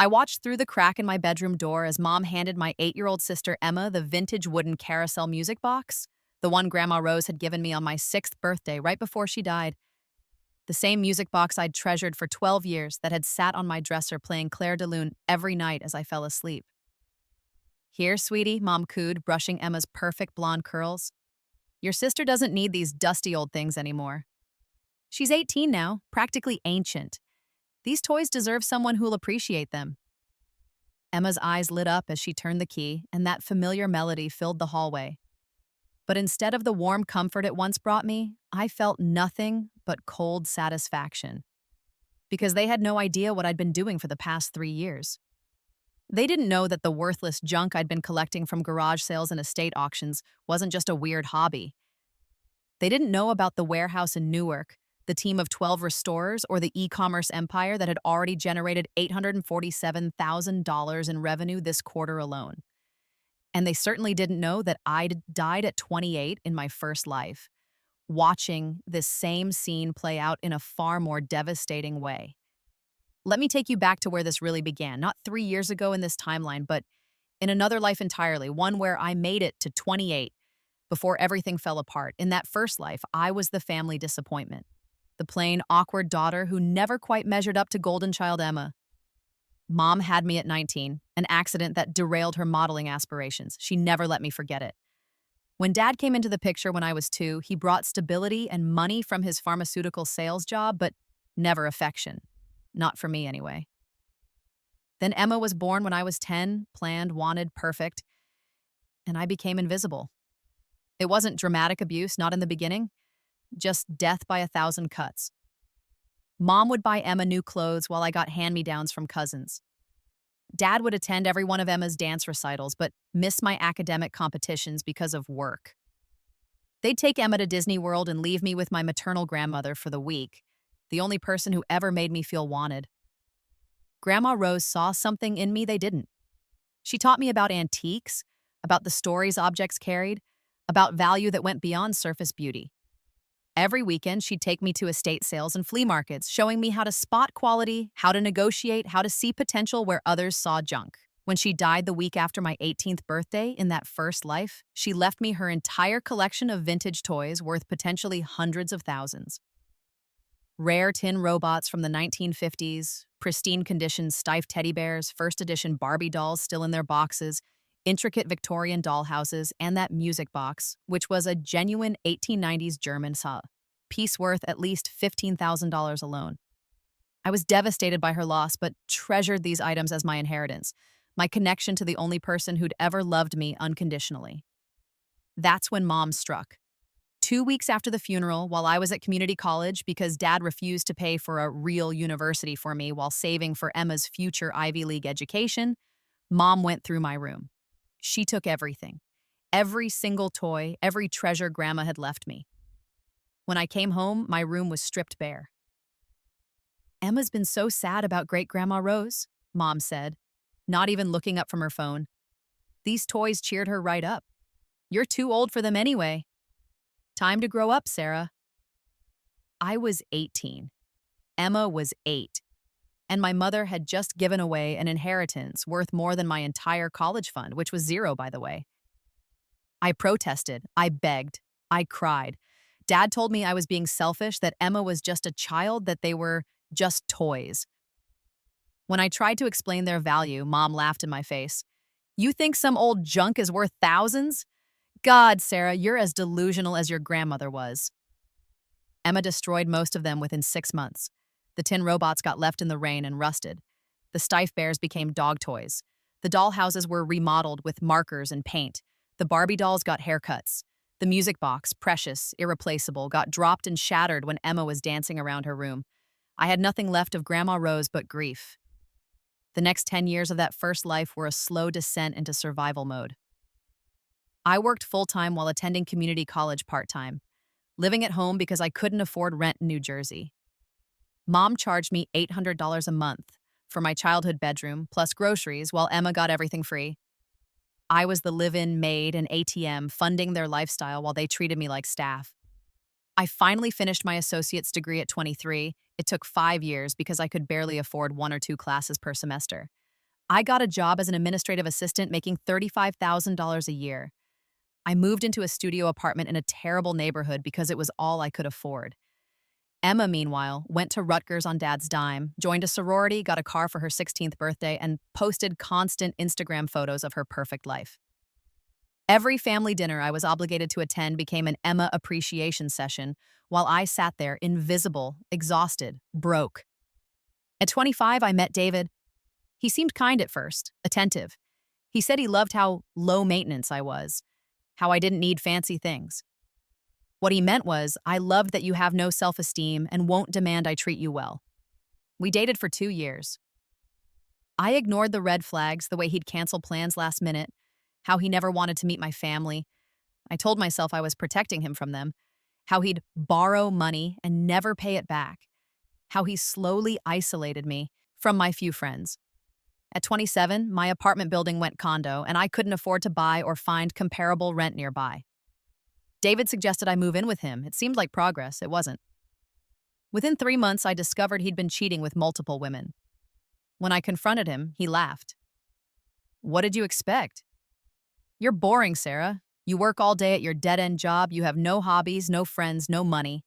I watched through the crack in my bedroom door as Mom handed my 8-year-old sister Emma the vintage wooden carousel music box, the one Grandma Rose had given me on my 6th birthday right before she died. The same music box I'd treasured for 12 years that had sat on my dresser playing Claire de Lune every night as I fell asleep. "Here, sweetie," Mom cooed, brushing Emma's perfect blonde curls. "Your sister doesn't need these dusty old things anymore. She's 18 now, practically ancient. These toys deserve someone who'll appreciate them." Emma's eyes lit up as she turned the key, and that familiar melody filled the hallway. But instead of the warm comfort it once brought me, I felt nothing but cold satisfaction. Because they had no idea what I'd been doing for the past 3 years. They didn't know that the worthless junk I'd been collecting from garage sales and estate auctions wasn't just a weird hobby. They didn't know about the warehouse in Newark, the team of 12 restorers, or the e-commerce empire that had already generated $847,000 in revenue this quarter alone. And they certainly didn't know that I'd died at 28 in my first life, watching this same scene play out in a far more devastating way. Let me take you back to where this really began, not 3 years ago in this timeline, but in another life entirely, one where I made it to 28 before everything fell apart. In that first life, I was the family disappointment, the plain, awkward daughter who never quite measured up to golden child Emma. Mom had me at 19, an accident that derailed her modeling aspirations. She never let me forget it. When Dad came into the picture when I was 2, he brought stability and money from his pharmaceutical sales job, but never affection. Not for me, anyway. Then Emma was born when I was 10, planned, wanted, perfect, and I became invisible. It wasn't dramatic abuse, not in the beginning, just death by 1,000 cuts. Mom would buy Emma new clothes while I got hand-me-downs from cousins. Dad would attend every one of Emma's dance recitals, but miss my academic competitions because of work. They'd take Emma to Disney World and leave me with my maternal grandmother for the week, the only person who ever made me feel wanted. Grandma Rose saw something in me they didn't. She taught me about antiques, about the stories objects carried, about value that went beyond surface beauty. Every weekend, she'd take me to estate sales and flea markets, showing me how to spot quality, how to negotiate, how to see potential where others saw junk. When she died the week after my 18th birthday in that first life, she left me her entire collection of vintage toys worth potentially hundreds of thousands. Rare tin robots from the 1950s, pristine condition Steiff teddy bears, first edition Barbie dolls still in their boxes, intricate Victorian dollhouses, and that music box, which was a genuine 1890s German piece worth at least $15,000 alone. I was devastated by her loss, but treasured these items as my inheritance, my connection to the only person who'd ever loved me unconditionally. That's when Mom struck. 2 weeks after the funeral, while I was at community college because Dad refused to pay for a real university for me while saving for Emma's future Ivy League education, Mom went through my room. She took everything. Every single toy, every treasure Grandma had left me. When I came home, my room was stripped bare. "Emma's been so sad about Great-Grandma Rose," Mom said, not even looking up from her phone. "These toys cheered her right up. You're too old for them anyway. Time to grow up, Sarah." I was 18. Emma was 8. And my mother had just given away an inheritance worth more than my entire college fund, which was zero, by the way. I protested. I begged. I cried. Dad told me I was being selfish, that Emma was just a child, that they were just toys. When I tried to explain their value, Mom laughed in my face. "You think some old junk is worth thousands? God, Sarah, you're as delusional as your grandmother was." Emma destroyed most of them within 6 months. The tin robots got left in the rain and rusted. The Steiff bears became dog toys. The dollhouses were remodeled with markers and paint. The Barbie dolls got haircuts. The music box, precious, irreplaceable, got dropped and shattered when Emma was dancing around her room. I had nothing left of Grandma Rose but grief. The next 10 years of that first life were a slow descent into survival mode. I worked full-time while attending community college part-time, living at home because I couldn't afford rent in New Jersey. Mom charged me $800 a month for my childhood bedroom, plus groceries, while Emma got everything free. I was the live-in maid and ATM, funding their lifestyle while they treated me like staff. I finally finished my associate's degree at 23. It took 5 years because I could barely afford 1 or 2 classes per semester. I got a job as an administrative assistant making $35,000 a year. I moved into a studio apartment in a terrible neighborhood because it was all I could afford. Emma, meanwhile, went to Rutgers on dad's dime, joined a sorority, got a car for her 16th birthday, and posted constant Instagram photos of her perfect life. Every family dinner I was obligated to attend became an Emma appreciation session, while I sat there invisible, exhausted, broke. At 25, I met David. He seemed kind at first, attentive. He said he loved how low maintenance I was, how I didn't need fancy things. What he meant was, I loved that you have no self-esteem and won't demand I treat you well. We dated for 2 years. I ignored the red flags, the way he'd cancel plans last minute, how he never wanted to meet my family. I told myself I was protecting him from them, how he'd borrow money and never pay it back, how he slowly isolated me from my few friends. At 27, my apartment building went condo, and I couldn't afford to buy or find comparable rent nearby. David suggested I move in with him. It seemed like progress. It wasn't. Within 3 months, I discovered he'd been cheating with multiple women. When I confronted him, he laughed. "What did you expect? You're boring, Sarah. You work all day at your dead-end job. You have no hobbies, no friends, no money.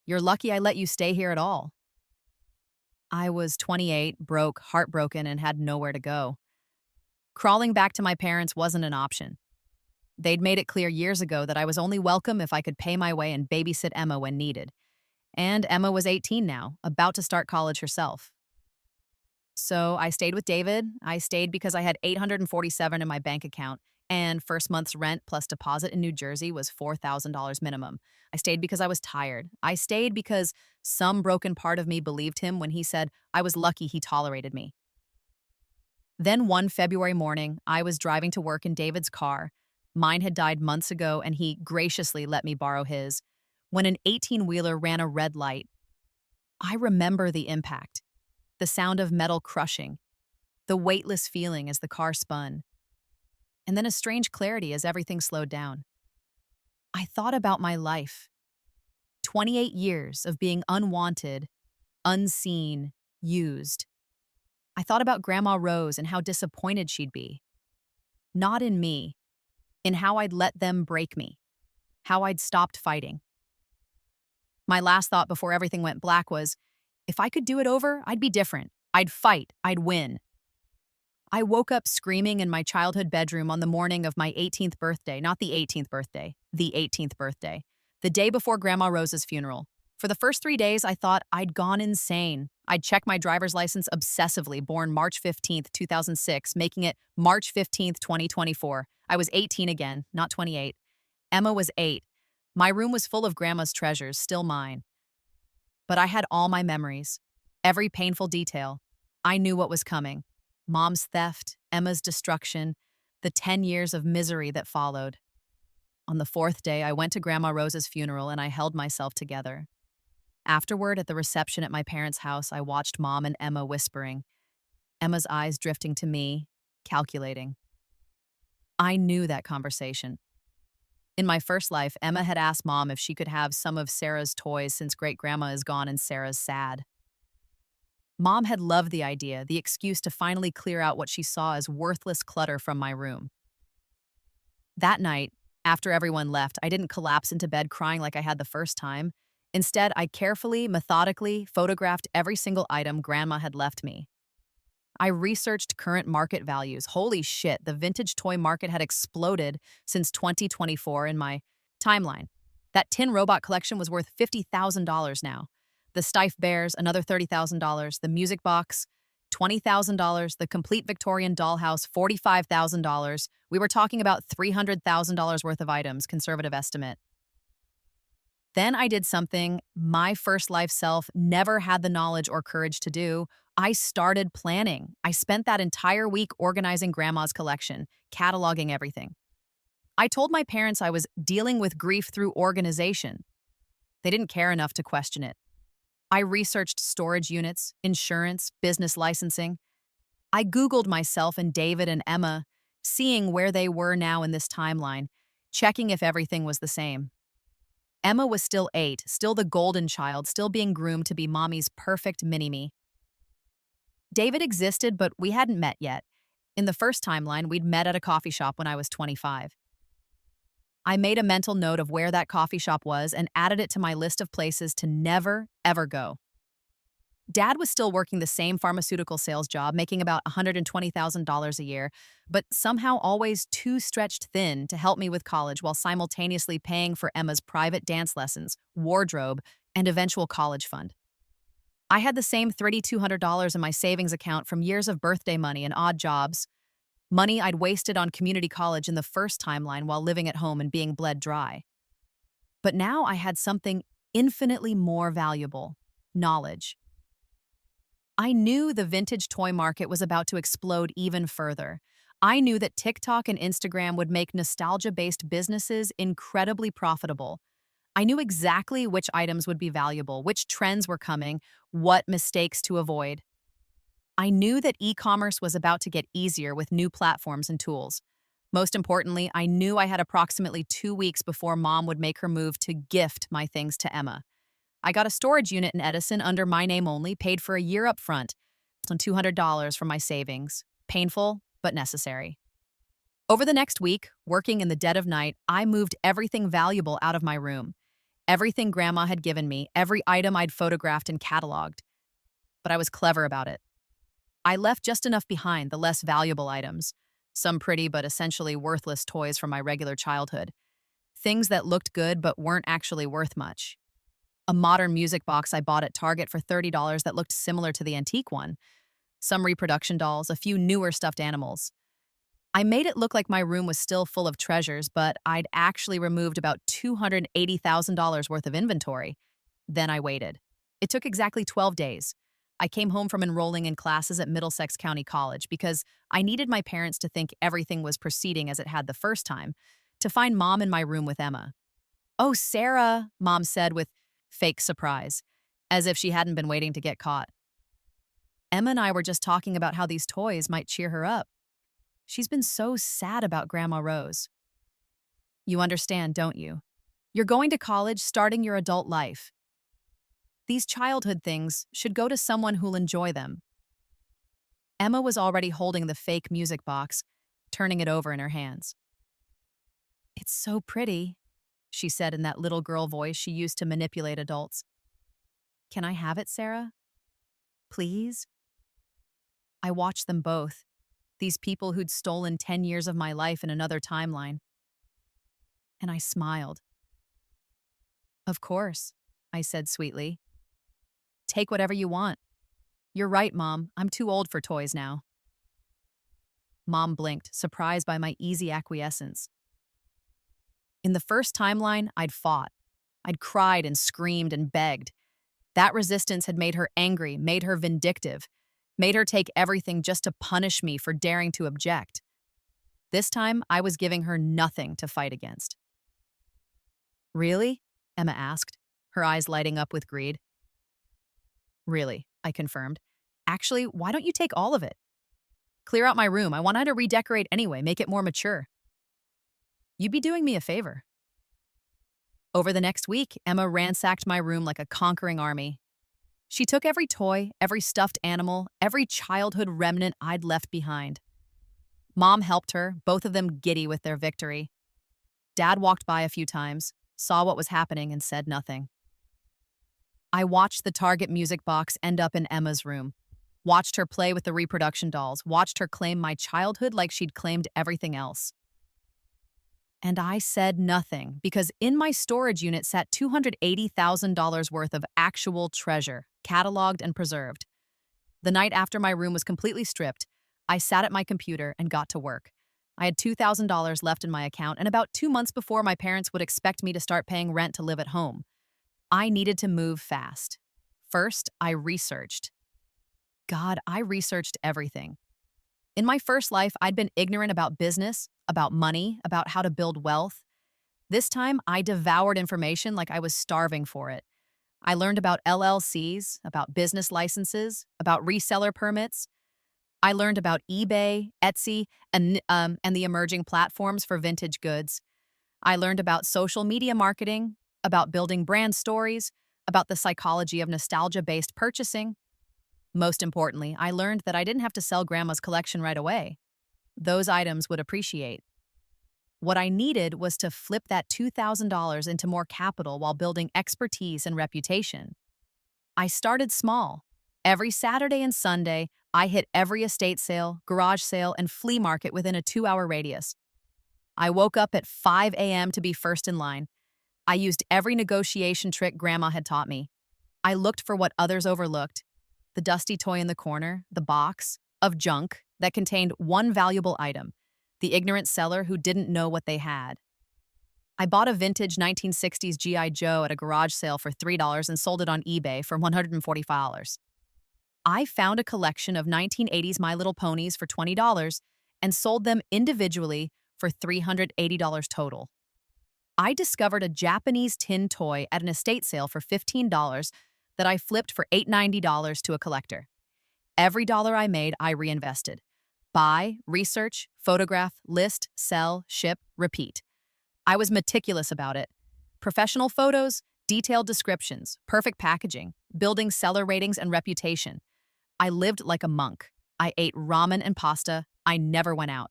You're lucky I let you stay here at all." I was 28, broke, heartbroken, and had nowhere to go. Crawling back to my parents wasn't an option. They'd made it clear years ago that I was only welcome if I could pay my way and babysit Emma when needed. And Emma was 18 now, about to start college herself. So I stayed with David. I stayed because I had $847 in my bank account, and first month's rent plus deposit in New Jersey was $4,000 minimum. I stayed because I was tired. I stayed because some broken part of me believed him when he said I was lucky he tolerated me. Then one February morning, I was driving to work in David's car. Mine had died months ago, and he graciously let me borrow his, when an 18-wheeler ran a red light. I remember the impact, the sound of metal crushing, the weightless feeling as the car spun, and then a strange clarity as everything slowed down. I thought about my life. 28 years of being unwanted, unseen, used. I thought about Grandma Rose and how disappointed she'd be. Not in me, in how I'd let them break me, how I'd stopped fighting. My last thought before everything went black was, if I could do it over, I'd be different. I'd fight. I'd win. I woke up screaming in my childhood bedroom on the morning of my 18th birthday, not the 18th birthday, the 18th birthday, the day before Grandma Rose's funeral. For the first 3 days, I thought I'd gone insane. I'd checked my driver's license obsessively, born March 15th, 2006, making it March 15th, 2024. I was 18 again, not 28. Emma was 8. My room was full of Grandma's treasures, still mine. But I had all my memories, every painful detail. I knew what was coming. Mom's theft, Emma's destruction, the 10 years of misery that followed. On the 4th day, I went to Grandma Rose's funeral and I held myself together. Afterward, at the reception at my parents' house, I watched Mom and Emma whispering, Emma's eyes drifting to me, calculating. I knew that conversation. In my first life, Emma had asked Mom if she could have some of Sarah's toys since great-grandma is gone and Sarah's sad. Mom had loved the idea, the excuse to finally clear out what she saw as worthless clutter from my room. That night, after everyone left, I didn't collapse into bed crying like I had the first time. Instead, I carefully, methodically photographed every single item Grandma had left me. I researched current market values. Holy shit, the vintage toy market had exploded since 2024 in my timeline. That tin robot collection was worth $50,000 now. The Stiff Bears, another $30,000. The music box, $20,000. The complete Victorian dollhouse, $45,000. We were talking about $300,000 worth of items, conservative estimate. Then I did something my first life self never had the knowledge or courage to do. I started planning. I spent that entire week organizing Grandma's collection, cataloging everything. I told my parents I was dealing with grief through organization. They didn't care enough to question it. I researched storage units, insurance, business licensing. I Googled myself and David and Emma, seeing where they were now in this timeline, checking if everything was the same. Emma was still 8, still the golden child, still being groomed to be Mommy's perfect mini-me. David existed, but we hadn't met yet. In the first timeline, we'd met at a coffee shop when I was 25. I made a mental note of where that coffee shop was and added it to my list of places to never, ever go. Dad was still working the same pharmaceutical sales job, making about $120,000 a year, but somehow always too stretched thin to help me with college while simultaneously paying for Emma's private dance lessons, wardrobe, and eventual college fund. I had the same $3,200 in my savings account from years of birthday money and odd jobs, money I'd wasted on community college in the first timeline while living at home and being bled dry. But now I had something infinitely more valuable: knowledge. I knew the vintage toy market was about to explode even further. I knew that TikTok and Instagram would make nostalgia-based businesses incredibly profitable. I knew exactly which items would be valuable, which trends were coming, what mistakes to avoid. I knew that e-commerce was about to get easier with new platforms and tools. Most importantly, I knew I had approximately 2 weeks before Mom would make her move to gift my things to Emma. I got a storage unit in Edison under my name only, paid for a year up front, on $200 from my savings. Painful, but necessary. Over the next week, working in the dead of night, I moved everything valuable out of my room. Everything Grandma had given me, every item I'd photographed and cataloged. But I was clever about it. I left just enough behind, the less valuable items, some pretty but essentially worthless toys from my regular childhood. Things that looked good but weren't actually worth much. A modern music box I bought at Target for $30 that looked similar to the antique one. Some reproduction dolls, a few newer stuffed animals. I made it look like my room was still full of treasures, but I'd actually removed about $280,000 worth of inventory. Then I waited. It took exactly 12 days. I came home from enrolling in classes at Middlesex County College because I needed my parents to think everything was proceeding as it had the first time, to find Mom in my room with Emma. "Oh, Sarah," Mom said with fake surprise, as if she hadn't been waiting to get caught. Emma and I were just talking about how these toys might cheer her up. She's been so sad about Grandma Rose. You understand, don't you? You're going to college, starting your adult life. These childhood things should go to someone who'll enjoy them. Emma was already holding the fake music box, turning it over in her hands. "It's so pretty," she said in that little girl voice she used to manipulate adults. "Can I have it, Sarah? Please?" I watched them both, these people who'd stolen 10 years of my life in another timeline. And I smiled. "Of course," I said sweetly. "Take whatever you want. You're right, Mom. I'm too old for toys now." Mom blinked, surprised by my easy acquiescence. In the first timeline, I'd fought. I'd cried and screamed and begged. That resistance had made her angry, made her vindictive, made her take everything just to punish me for daring to object. This time, I was giving her nothing to fight against. "Really?" Emma asked, her eyes lighting up with greed. "Really," I confirmed. "Actually, why don't you take all of it? Clear out my room. I want to redecorate anyway, make it more mature. You'd be doing me a favor." Over the next week, Emma ransacked my room like a conquering army. She took every toy, every stuffed animal, every childhood remnant I'd left behind. Mom helped her, both of them giddy with their victory. Dad walked by a few times, saw what was happening, and said nothing. I watched the Target music box end up in Emma's room, watched her play with the reproduction dolls, watched her claim my childhood like she'd claimed everything else. And I said nothing, because in my storage unit sat $280,000 worth of actual treasure, cataloged and preserved. The night after my room was completely stripped, I sat at my computer and got to work. I had $2,000 left in my account, and about 2 months before my parents would expect me to start paying rent to live at home. I needed to move fast. First, I researched. God, I researched everything. In my first life, I'd been ignorant about business, about money, about how to build wealth. This time, I devoured information like I was starving for it. I learned about LLCs, about business licenses, about reseller permits. I learned about eBay, Etsy, and the emerging platforms for vintage goods. I learned about social media marketing, about building brand stories, about the psychology of nostalgia-based purchasing. Most importantly, I learned that I didn't have to sell Grandma's collection right away. those items would appreciate. What I needed was to flip that $2,000 into more capital while building expertise and reputation. I started small. Every Saturday and Sunday, I hit every estate sale, garage sale, and flea market within a 2-hour radius. I woke up at 5 a.m. to be first in line. I used every negotiation trick Grandma had taught me. I looked for what others overlooked: the dusty toy in the corner, the box of junk that contained one valuable item, the ignorant seller who didn't know what they had. I bought a vintage 1960s G.I. Joe at a garage sale for $3 and sold it on eBay for $145. I found a collection of 1980s My Little Ponies for $20 and sold them individually for $380 total. I discovered a Japanese tin toy at an estate sale for $15 that I flipped for $890 to a collector. Every dollar I made, I reinvested. Buy, research, photograph, list, sell, ship, repeat. I was meticulous about it. Professional photos, detailed descriptions, perfect packaging, building seller ratings and reputation. I lived like a monk. I ate ramen and pasta. I never went out.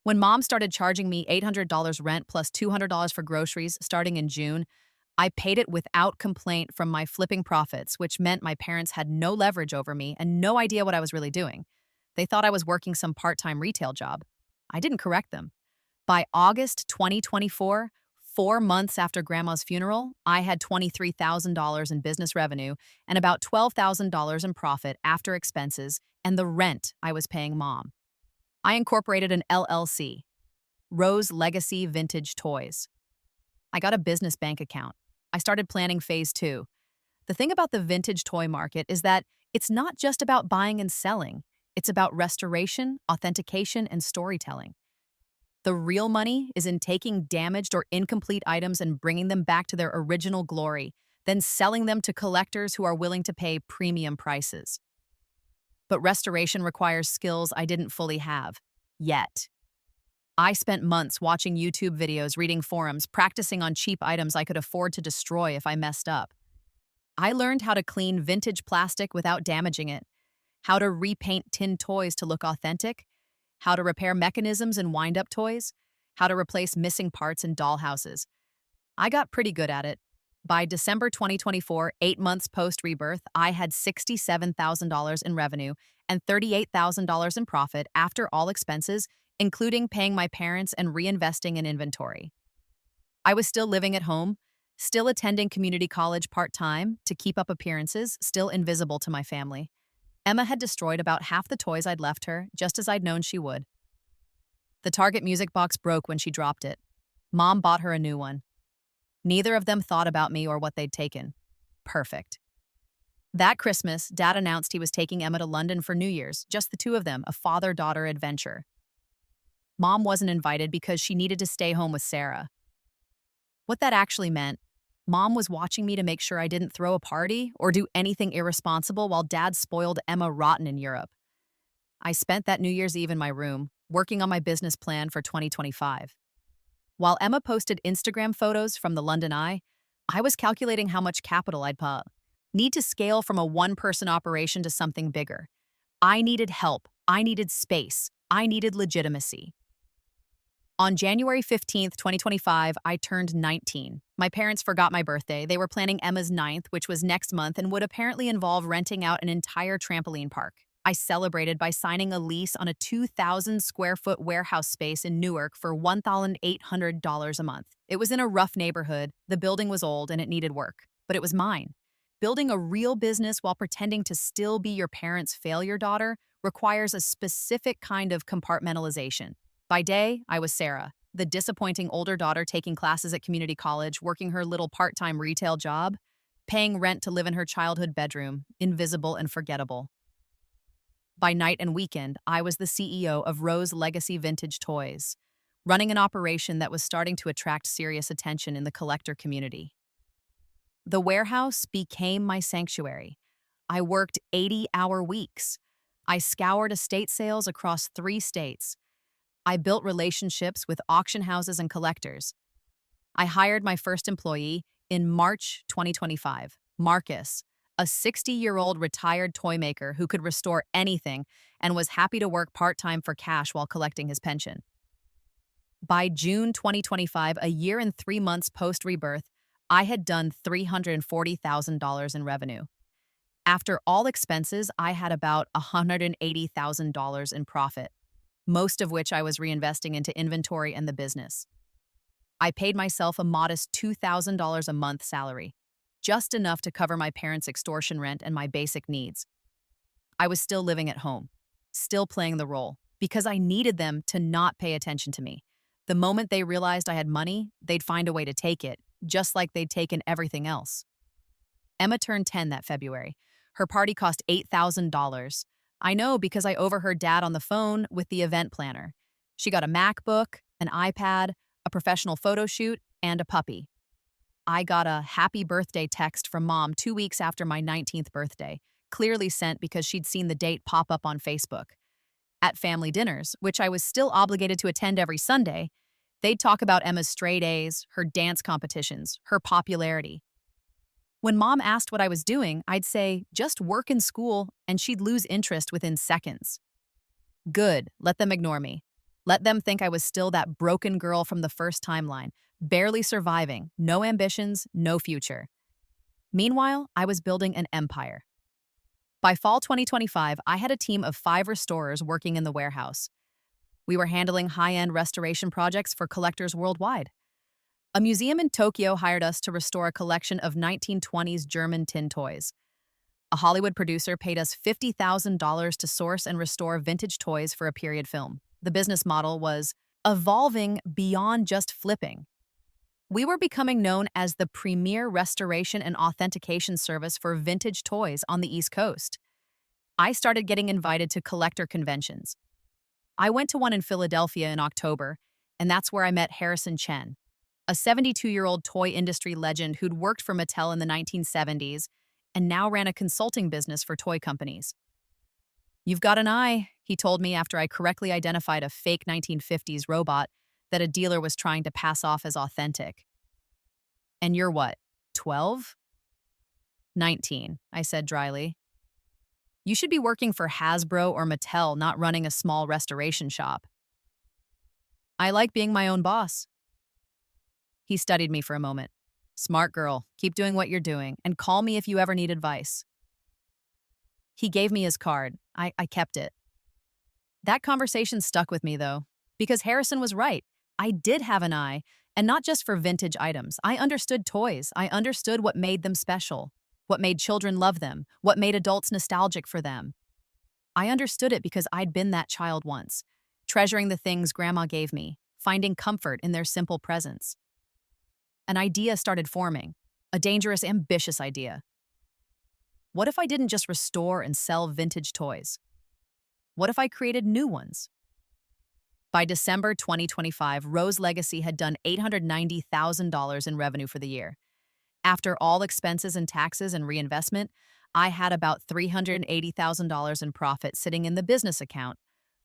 When Mom started charging me $800 rent plus $200 for groceries starting in June, I paid it without complaint from my flipping profits, which meant my parents had no leverage over me and no idea what I was really doing. They thought I was working some part-time retail job. I didn't correct them. By August 2024, 4 months after Grandma's funeral, I had $23,000 in business revenue and about $12,000 in profit after expenses and the rent I was paying Mom. I incorporated an LLC, Rose Legacy Vintage Toys. I got a business bank account. I started planning phase 2. The thing about the vintage toy market is that it's not just about buying and selling. It's about restoration, authentication, and storytelling. The real money is in taking damaged or incomplete items and bringing them back to their original glory, then selling them to collectors who are willing to pay premium prices. But restoration requires skills I didn't fully have, yet. I spent months watching YouTube videos, reading forums, practicing on cheap items I could afford to destroy if I messed up. I learned how to clean vintage plastic without damaging it, how to repaint tin toys to look authentic, how to repair mechanisms in wind-up toys, how to replace missing parts in dollhouses. I got pretty good at it. By December 2024, 8 months post-Rebirth, I had $67,000 in revenue and $38,000 in profit after all expenses, including paying my parents and reinvesting in inventory. I was still living at home, still attending community college part-time to keep up appearances, still invisible to my family. Emma had destroyed about half the toys I'd left her, just as I'd known she would. The Target music box broke when she dropped it. Mom bought her a new one. Neither of them thought about me or what they'd taken. Perfect. That Christmas, Dad announced he was taking Emma to London for New Year's, just the two of them, a father-daughter adventure. Mom wasn't invited because she needed to stay home with Sarah. What that actually meant, Mom was watching me to make sure I didn't throw a party or do anything irresponsible while Dad spoiled Emma rotten in Europe. I spent that New Year's Eve in my room, working on my business plan for 2025. While Emma posted Instagram photos from the London Eye, I was calculating how much capital I'd need to scale from a one-person operation to something bigger. I needed help. I needed space. I needed legitimacy. On January 15th, 2025, I turned 19. My parents forgot my birthday. They were planning Emma's 9th, which was next month and would apparently involve renting out an entire trampoline park. I celebrated by signing a lease on a 2,000-square-foot warehouse space in Newark for $1,800 a month. It was in a rough neighborhood, the building was old, and it needed work. But it was mine. Building a real business while pretending to still be your parents' failure daughter requires a specific kind of compartmentalization. By day, I was Sarah, the disappointing older daughter taking classes at community college, working her little part-time retail job, paying rent to live in her childhood bedroom, invisible and forgettable. By night and weekend, I was the CEO of Rose Legacy Vintage Toys, running an operation that was starting to attract serious attention in the collector community. The warehouse became my sanctuary. I worked 80-hour weeks. I scoured estate sales across 3 states. I built relationships with auction houses and collectors. I hired my first employee in March 2025, Marcus, a 60-year-old retired toy maker who could restore anything and was happy to work part-time for cash while collecting his pension. By June 2025, a year and 3 months post-rebirth, I had done $340,000 in revenue. After all expenses, I had about $180,000 in profit, most of which I was reinvesting into inventory and the business. I paid myself a modest $2,000 a month salary, just enough to cover my parents' extortion rent and my basic needs. I was still living at home, still playing the role, because I needed them to not pay attention to me. The moment they realized I had money, they'd find a way to take it, just like they'd taken everything else. Emma turned 10 that February. Her party cost $8,000. I know because I overheard Dad on the phone with the event planner. She got a MacBook, an iPad, a professional photo shoot, and a puppy. I got a happy birthday text from Mom 2 weeks after my 19th birthday, clearly sent because she'd seen the date pop up on Facebook. At family dinners, which I was still obligated to attend every Sunday, they'd talk about Emma's straight A's, her dance competitions, her popularity. When Mom asked what I was doing, I'd say, just work in school, and she'd lose interest within seconds. Good, let them ignore me. Let them think I was still that broken girl from the first timeline, barely surviving, no ambitions, no future. Meanwhile, I was building an empire. By fall 2025, I had a team of 5 restorers working in the warehouse. We were handling high-end restoration projects for collectors worldwide. A museum in Tokyo hired us to restore a collection of 1920s German tin toys. A Hollywood producer paid us $50,000 to source and restore vintage toys for a period film. The business model was evolving beyond just flipping. We were becoming known as the premier restoration and authentication service for vintage toys on the East Coast. I started getting invited to collector conventions. I went to one in Philadelphia in October, and that's where I met Harrison Chen, a 72-year-old toy industry legend who'd worked for Mattel in the 1970s and now ran a consulting business for toy companies. "You've got an eye," he told me after I correctly identified a fake 1950s robot that a dealer was trying to pass off as authentic. "And you're what, 12? 19, I said dryly. "You should be working for Hasbro or Mattel, not running a small restoration shop." "I like being my own boss." He studied me for a moment. "Smart girl, keep doing what you're doing, and call me if you ever need advice." He gave me his card. I kept it. That conversation stuck with me, though, because Harrison was right. I did have an eye, and not just for vintage items. I understood toys. I understood what made them special, what made children love them, what made adults nostalgic for them. I understood it because I'd been that child once, treasuring the things Grandma gave me, finding comfort in their simple presence. An idea started forming, a dangerous, ambitious idea. What if I didn't just restore and sell vintage toys? What if I created new ones? By December 2025, Rose Legacy had done $890,000 in revenue for the year. After all expenses and taxes and reinvestment, I had about $380,000 in profit sitting in the business account,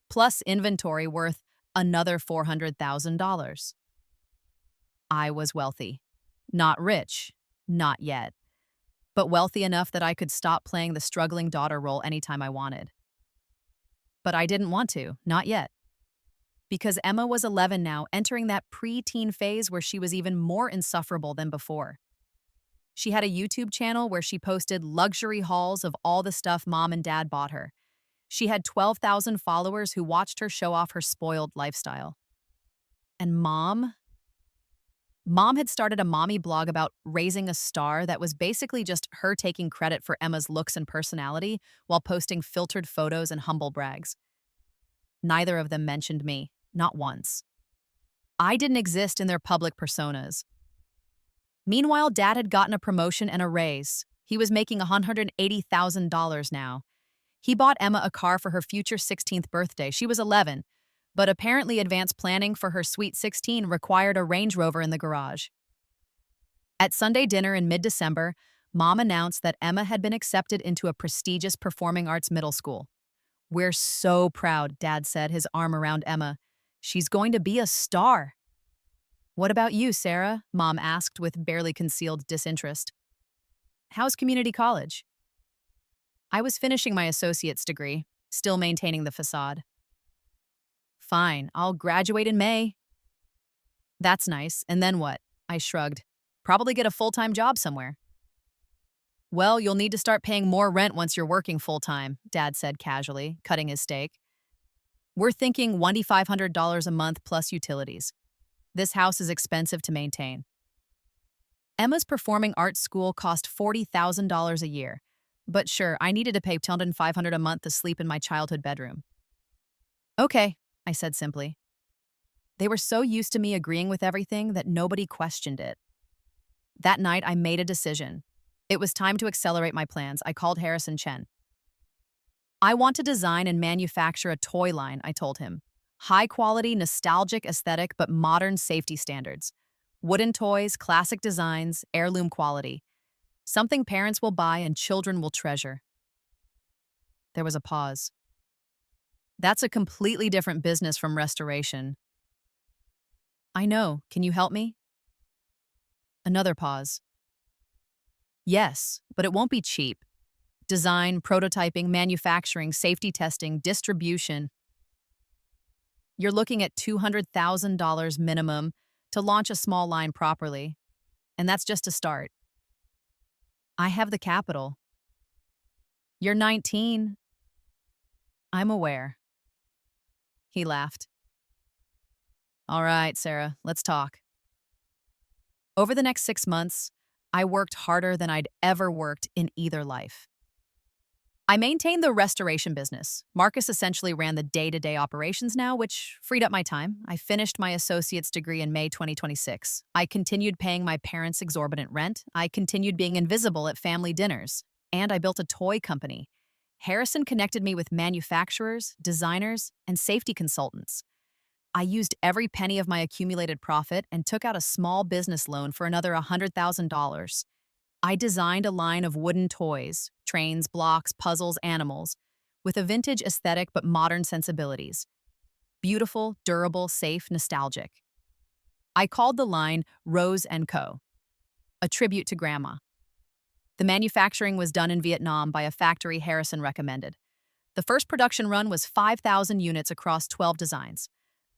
plus inventory worth another $400,000. I was wealthy. Not rich, not yet, but wealthy enough that I could stop playing the struggling daughter role anytime I wanted. But I didn't want to, not yet. Because Emma was 11 now, entering that pre-teen phase where she was even more insufferable than before. She had a YouTube channel where she posted luxury hauls of all the stuff Mom and Dad bought her. She had 12,000 followers who watched her show off her spoiled lifestyle. And Mom had started a mommy blog about raising a star that was basically just her taking credit for Emma's looks and personality while posting filtered photos and humble brags. Neither of them mentioned me, not once. I didn't exist in their public personas. Meanwhile, Dad had gotten a promotion and a raise. He was making $180,000 now. He bought Emma a car for her future 16th birthday. She was 11. But apparently advanced planning for her sweet 16 required a Range Rover in the garage. At Sunday dinner in mid-December, Mom announced that Emma had been accepted into a prestigious performing arts middle school. "We're so proud," Dad said, his arm around Emma. "She's going to be a star." "What about you, Sarah?" Mom asked with barely concealed disinterest. "How's community college?" I was finishing my associate's degree, still maintaining the facade. Fine, I'll graduate in May. That's nice. And then what? I shrugged. Probably get a full-time job somewhere. Well, you'll need to start paying more rent once you're working full-time, Dad said casually, cutting his steak. We're thinking $2,500 a month plus utilities. This house is expensive to maintain. Emma's performing arts school cost $40,000 a year. But sure, I needed to pay $2,500 a month to sleep in my childhood bedroom. Okay, I said simply. They were so used to me agreeing with everything that nobody questioned it. That night, I made a decision. It was time to accelerate my plans. I called Harrison Chen. I want to design and manufacture a toy line, I told him. High quality, nostalgic aesthetic, but modern safety standards. Wooden toys, classic designs, heirloom quality. Something parents will buy and children will treasure. There was a pause. That's a completely different business from restoration. I know. Can you help me? Another pause. Yes, but it won't be cheap. Design, prototyping, manufacturing, safety testing, distribution. You're looking at $200,000 minimum to launch a small line properly. And that's just a start. I have the capital. You're 19. I'm aware. He laughed. All right, Sarah, let's talk. Over the next 6 months, I worked harder than I'd ever worked in either life. I maintained the restoration business. Marcus essentially ran the day-to-day operations now, which freed up my time. I finished my associate's degree in May 2026. I continued paying my parents' exorbitant rent. I continued being invisible at family dinners. And I built a toy company. Harrison connected me with manufacturers, designers, and safety consultants. I used every penny of my accumulated profit and took out a small business loan for another $100,000. I designed a line of wooden toys, trains, blocks, puzzles, animals, with a vintage aesthetic but modern sensibilities. Beautiful, durable, safe, nostalgic. I called the line Rose & Co., a tribute to Grandma. The manufacturing was done in Vietnam by a factory Harrison recommended. The first production run was 5,000 units across 12 designs.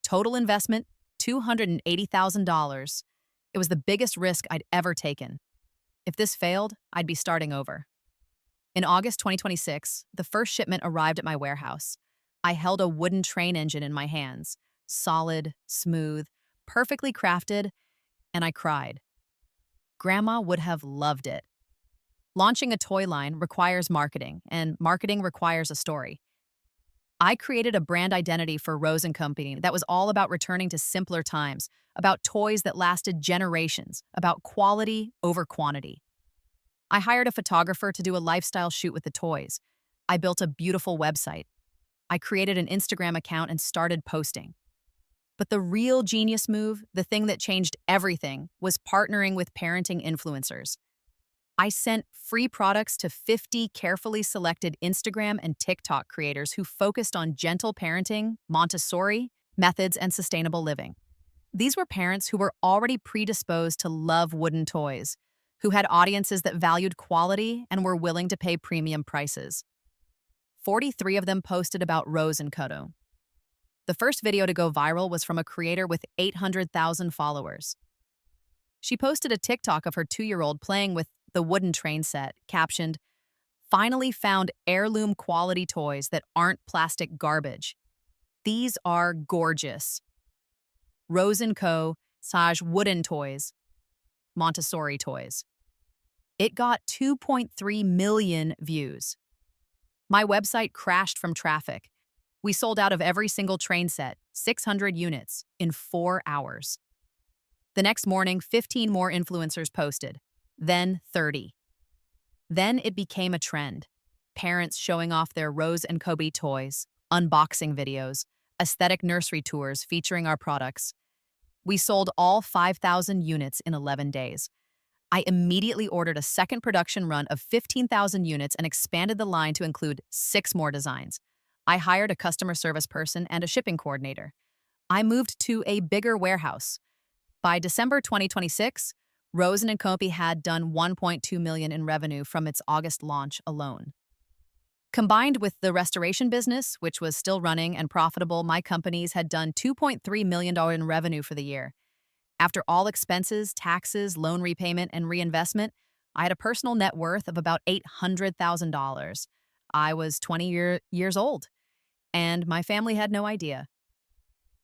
Total investment, $280,000. It was the biggest risk I'd ever taken. If this failed, I'd be starting over. In August 2026, the first shipment arrived at my warehouse. I held a wooden train engine in my hands, solid, smooth, perfectly crafted, and I cried. Grandma would have loved it. Launching a toy line requires marketing, and marketing requires a story. I created a brand identity for Rose & Company that was all about returning to simpler times, about toys that lasted generations, about quality over quantity. I hired a photographer to do a lifestyle shoot with the toys. I built a beautiful website. I created an Instagram account and started posting. But the real genius move, the thing that changed everything, was partnering with parenting influencers. I sent free products to 50 carefully selected Instagram and TikTok creators who focused on gentle parenting, Montessori methods, and sustainable living. These were parents who were already predisposed to love wooden toys, who had audiences that valued quality and were willing to pay premium prices. 43 of them posted about Rose & Co. The first video to go viral was from a creator with 800,000 followers. She posted a TikTok of her 2-year-old playing with the wooden train set, captioned, "Finally found heirloom quality toys that aren't plastic garbage. These are gorgeous. Rose & Co. / wooden toys, Montessori toys." It got 2.3 million views. My website crashed from traffic. We sold out of every single train set, 600 units, in 4 hours. The next morning, 15 more influencers posted. Then 30. Then it became a trend. Parents showing off their Rose & Kobe toys, unboxing videos, aesthetic nursery tours featuring our products. We sold all 5,000 units in 11 days. I immediately ordered a second production run of 15,000 units and expanded the line to include 6 more designs. I hired a customer service person and a shipping coordinator. I moved to a bigger warehouse. By December 2026, Rose & Company had done $1.2 million in revenue from its August launch alone. Combined with the restoration business, which was still running and profitable, my companies had done $2.3 million in revenue for the year. After all expenses, taxes, loan repayment, and reinvestment, I had a personal net worth of about $800,000. I was 20 years old, and my family had no idea.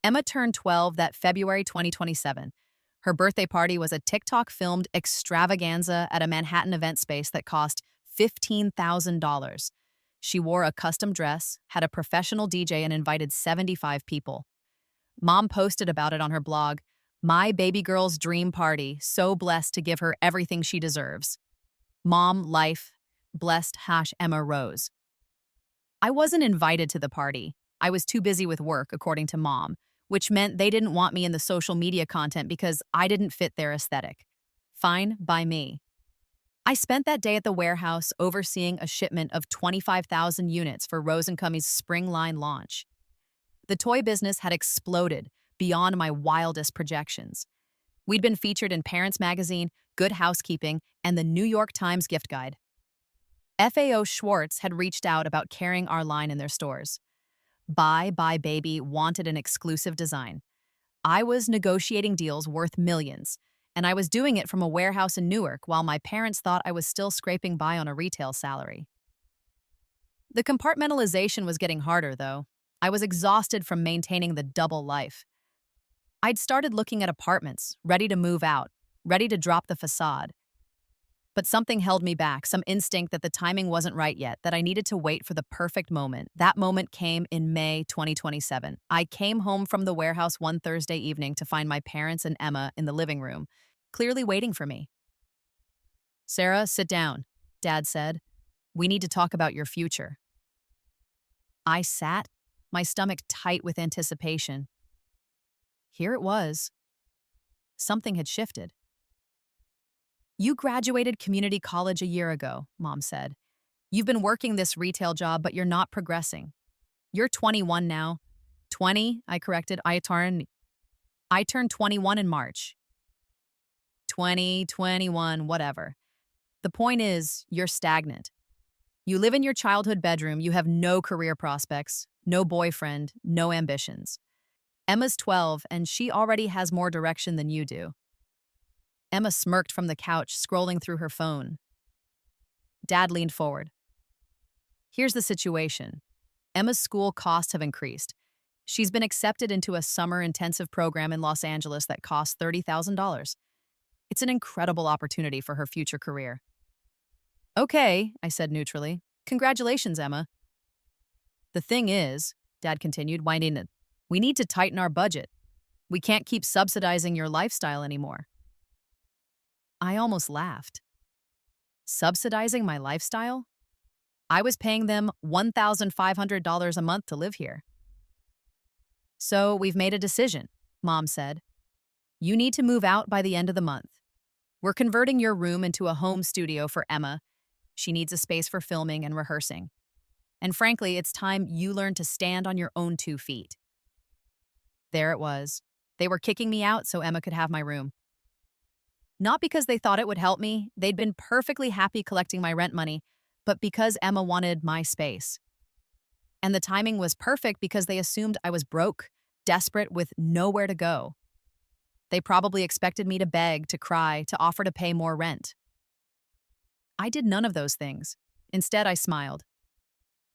Emma turned 12 that February 2027. Her birthday party was a TikTok-filmed extravaganza at a Manhattan event space that cost $15,000. She wore a custom dress, had a professional DJ, and invited 75 people. Mom posted about it on her blog, "My baby girl's dream party, so blessed to give her everything she deserves. Mom, life, blessed Emma Rose." I wasn't invited to the party. I was too busy with work, according to Mom, which meant they didn't want me in the social media content because I didn't fit their aesthetic. Fine by me. I spent that day at the warehouse overseeing a shipment of 25,000 units for Rose & Cummey's spring line launch. The toy business had exploded beyond my wildest projections. We'd been featured in Parents Magazine, Good Housekeeping, and the New York Times gift guide. FAO Schwartz had reached out about carrying our line in their stores. Bye Bye Baby wanted an exclusive design. I was negotiating deals worth millions, and I was doing it from a warehouse in Newark while my parents thought I was still scraping by on a retail salary. The compartmentalization was getting harder, though. I was exhausted from maintaining the double life. I'd started looking at apartments, ready to move out, ready to drop the facade. But something held me back, some instinct that the timing wasn't right yet, that I needed to wait for the perfect moment. That moment came in May 2027. I came home from the warehouse one Thursday evening to find my parents and Emma in the living room, clearly waiting for me. "Sarah, sit down," Dad said. "We need to talk about your future." I sat, my stomach tight with anticipation. Here it was. Something had shifted. "You graduated community college a year ago," Mom said. "You've been working this retail job, but you're not progressing. You're 21 now." 20, I corrected. I turned 21 in March. 20, 21, whatever. The point is, you're stagnant. You live in your childhood bedroom, you have no career prospects, no boyfriend, no ambitions. Emma's 12, and she already has more direction than you do. Emma smirked from the couch, scrolling through her phone. Dad leaned forward. "Here's the situation. Emma's school costs have increased. She's been accepted into a summer intensive program in Los Angeles that costs $30,000. It's an incredible opportunity for her future career." "Okay," I said neutrally. "Congratulations, Emma." "The thing is," Dad continued, winding it, "we need to tighten our budget. We can't keep subsidizing your lifestyle anymore." I almost laughed. Subsidizing my lifestyle? I was paying them $1,500 a month to live here. "So we've made a decision," Mom said. "You need to move out by the end of the month. We're converting your room into a home studio for Emma. She needs a space for filming and rehearsing. And frankly, it's time you learn to stand on your own 2 feet." There it was. They were kicking me out so Emma could have my room. Not because they thought it would help me, they'd been perfectly happy collecting my rent money, but because Emma wanted my space. And the timing was perfect because they assumed I was broke, desperate, with nowhere to go. They probably expected me to beg, to cry, to offer to pay more rent. I did none of those things. Instead, I smiled.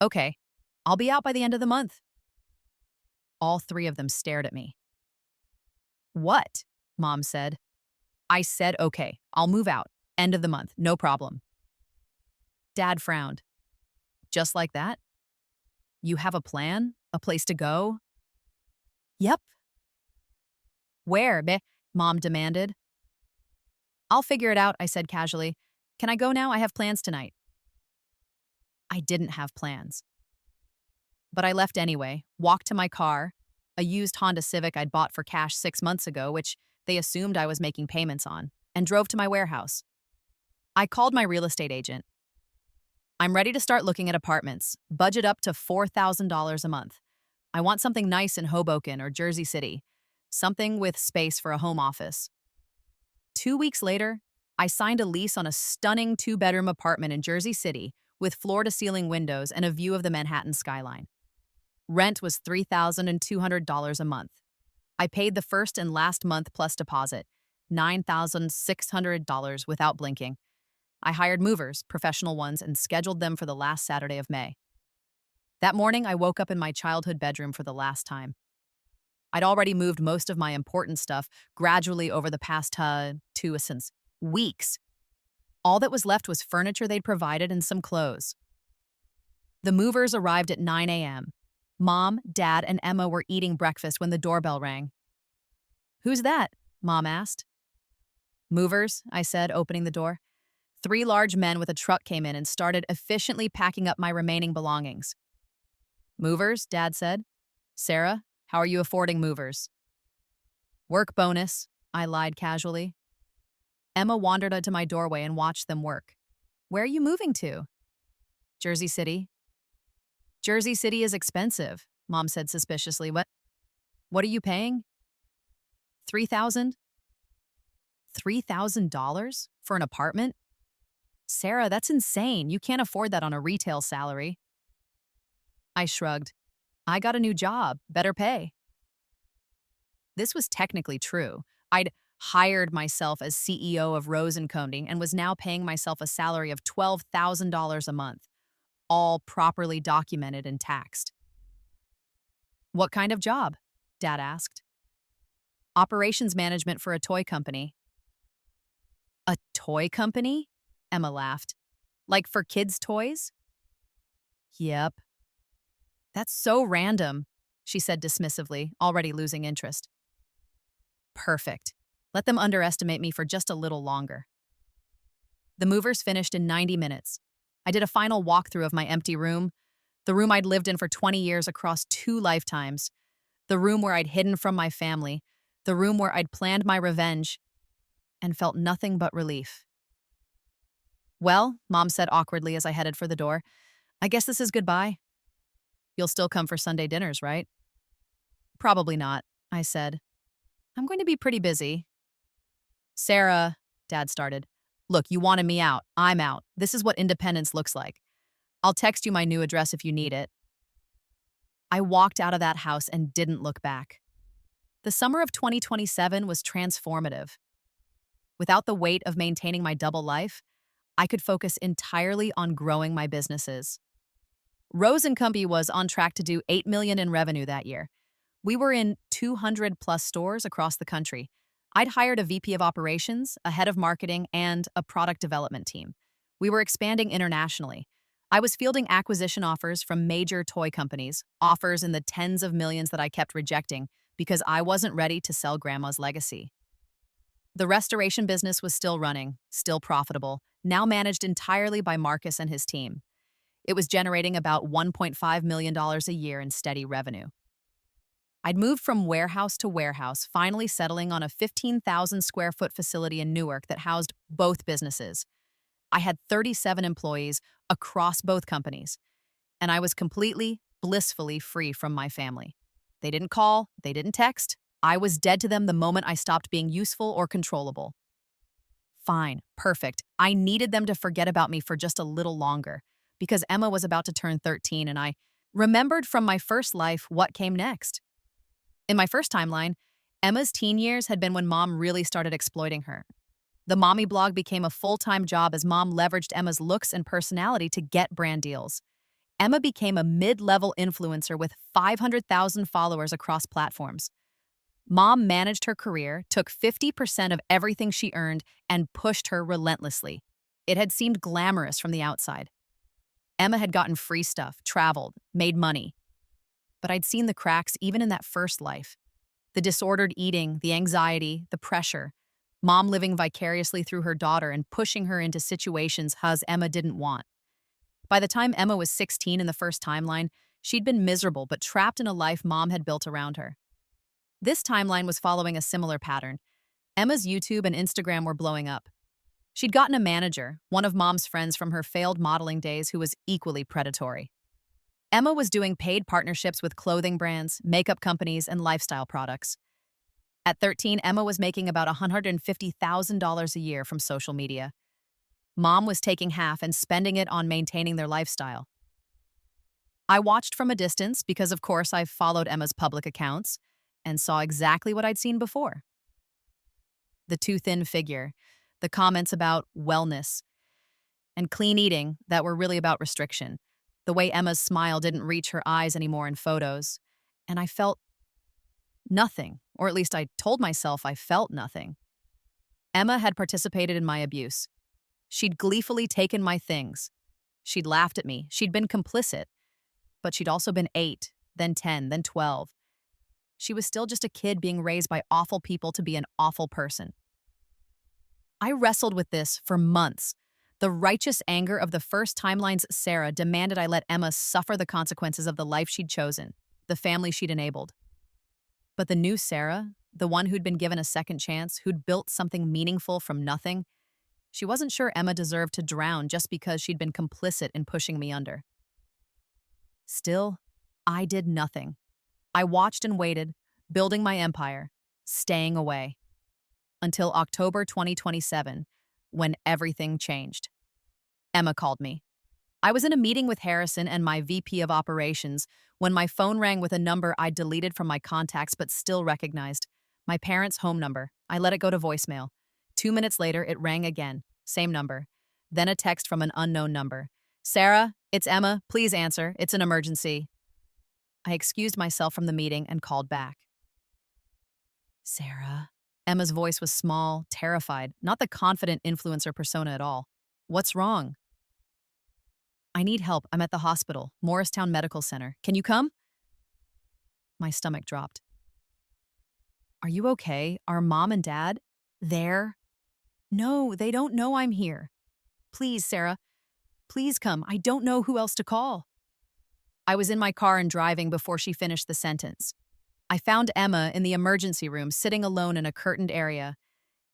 "Okay, I'll be out by the end of the month." All 3 of them stared at me. "What?" Mom said. I said, "Okay, I'll move out. End of the month, no problem." Dad frowned. "Just like that? You have a plan? A place to go?" "Yep." "Where, be?" Mom demanded. "I'll figure it out," I said casually. "Can I go now? I have plans tonight." I didn't have plans. But I left anyway, walked to my car, a used Honda Civic I'd bought for cash 6 months ago, which they assumed I was making payments on, and drove to my warehouse. I called my real estate agent. "I'm ready to start looking at apartments. Budget up to $4,000 a month. I want something nice in Hoboken or Jersey City. Something with space for a home office." 2 weeks later, I signed a lease on a stunning 2-bedroom apartment in Jersey City with floor-to-ceiling windows and a view of the Manhattan skyline. Rent was $3,200 a month. I paid the first and last month plus deposit, $9,600 without blinking. I hired movers, professional ones, and scheduled them for the last Saturday of May. That morning, I woke up in my childhood bedroom for the last time. I'd already moved most of my important stuff gradually over the past since weeks. All that was left was furniture they'd provided and some clothes. The movers arrived at 9 a.m. Mom, Dad, and Emma were eating breakfast when the doorbell rang. "Who's that?" Mom asked. "Movers," I said, opening the door. 3 large men with a truck came in and started efficiently packing up my remaining belongings. "Movers," Dad said. "Sarah, how are you affording movers?" "Work bonus," I lied casually. Emma wandered into my doorway and watched them work. "Where are you moving to?" "Jersey City." "Jersey City is expensive," Mom said suspiciously. What are you paying?" $3,000. $3,000 for an apartment? Sarah, that's insane. You can't afford that on a retail salary. I shrugged. I got a new job, better pay. This was technically true. I'd hired myself as CEO of Rose & Coney and was now paying myself a salary of $12,000 a month, all properly documented and taxed. "What kind of job?" Dad asked. "Operations management for a toy company." "A toy company?" Emma laughed. "Like for kids' toys?" "Yep." "That's so random," she said dismissively, already losing interest. "Perfect. Let them underestimate me for just a little longer." The movers finished in 90 minutes. I did a final walkthrough of my empty room, the room I'd lived in for 20 years across 2 lifetimes, the room where I'd hidden from my family, the room where I'd planned my revenge, and felt nothing but relief. "Well," Mom said awkwardly as I headed for the door, "I guess this is goodbye." "You'll still come for Sunday dinners, right?" "Probably not," I said. "I'm going to be pretty busy." "Sarah," Dad started. "Look, you wanted me out. I'm out. This is what independence looks like. I'll text you my new address if you need it." I walked out of that house and didn't look back. The summer of 2027 was transformative. Without the weight of maintaining my double life, I could focus entirely on growing my businesses. Rose & Company was on track to do $8 million in revenue that year. We were in 200-plus stores across the country. I'd hired a VP of operations, a head of marketing, and a product development team. We were expanding internationally. I was fielding acquisition offers from major toy companies, offers in the tens of millions that I kept rejecting because I wasn't ready to sell Grandma's legacy. The restoration business was still running, still profitable, now managed entirely by Marcus and his team. It was generating about $1.5 million a year in steady revenue. I'd moved from warehouse to warehouse, finally settling on a 15,000-square-foot facility in Newark that housed both businesses. I had 37 employees across both companies, and I was completely, blissfully free from my family. They didn't call, they didn't text. I was dead to them the moment I stopped being useful or controllable. Fine, perfect. I needed them to forget about me for just a little longer, because Emma was about to turn 13 and I remembered from my first life what came next. In my first timeline, Emma's teen years had been when Mom really started exploiting her. The Mommy blog became a full-time job as Mom leveraged Emma's looks and personality to get brand deals. Emma became a mid-level influencer with 500,000 followers across platforms. Mom managed her career, took 50% of everything she earned, and pushed her relentlessly. It had seemed glamorous from the outside. Emma had gotten free stuff, traveled, made money. But I'd seen the cracks even in that first life. The disordered eating, the anxiety, the pressure. Mom living vicariously through her daughter and pushing her into situations Emma didn't want. By the time Emma was 16 in the first timeline, she'd been miserable but trapped in a life Mom had built around her. This timeline was following a similar pattern. Emma's YouTube and Instagram were blowing up. She'd gotten a manager, one of Mom's friends from her failed modeling days who was equally predatory. Emma was doing paid partnerships with clothing brands, makeup companies, and lifestyle products. At 13, Emma was making about $150,000 a year from social media. Mom was taking half and spending it on maintaining their lifestyle. I watched from a distance because, of course, I followed Emma's public accounts and saw exactly what I'd seen before. The too thin figure, the comments about wellness, and clean eating that were really about restriction, the way Emma's smile didn't reach her eyes anymore in photos, and I felt nothing, or at least I told myself I felt nothing. Emma had participated in my abuse. She'd gleefully taken my things. She'd laughed at me. She'd been complicit. But she'd also been 8, then 10, then 12. She was still just a kid being raised by awful people to be an awful person. I wrestled with this for months. The righteous anger of the first timeline's Sarah demanded I let Emma suffer the consequences of the life she'd chosen, the family she'd enabled. But the new Sarah, the one who'd been given a second chance, who'd built something meaningful from nothing, she wasn't sure Emma deserved to drown just because she'd been complicit in pushing me under. Still, I did nothing. I watched and waited, building my empire, staying away. Until October 2027, when everything changed. Emma called me. I was in a meeting with Harrison and my VP of operations when my phone rang with a number I'd deleted from my contacts but still recognized. My parents' home number. I let it go to voicemail. 2 minutes later, it rang again. Same number. Then a text from an unknown number. "Sarah, it's Emma. Please answer. It's an emergency." I excused myself from the meeting and called back. "Sarah." Emma's voice was small, terrified, not the confident influencer persona at all. "What's wrong?" "I need help. I'm at the hospital, Morristown Medical Center. Can you come?" My stomach dropped. "Are you okay? Are Mom and Dad there?" "No, they don't know I'm here. Please, Sarah, please come. I don't know who else to call." I was in my car and driving before she finished the sentence. I found Emma in the emergency room, sitting alone in a curtained area.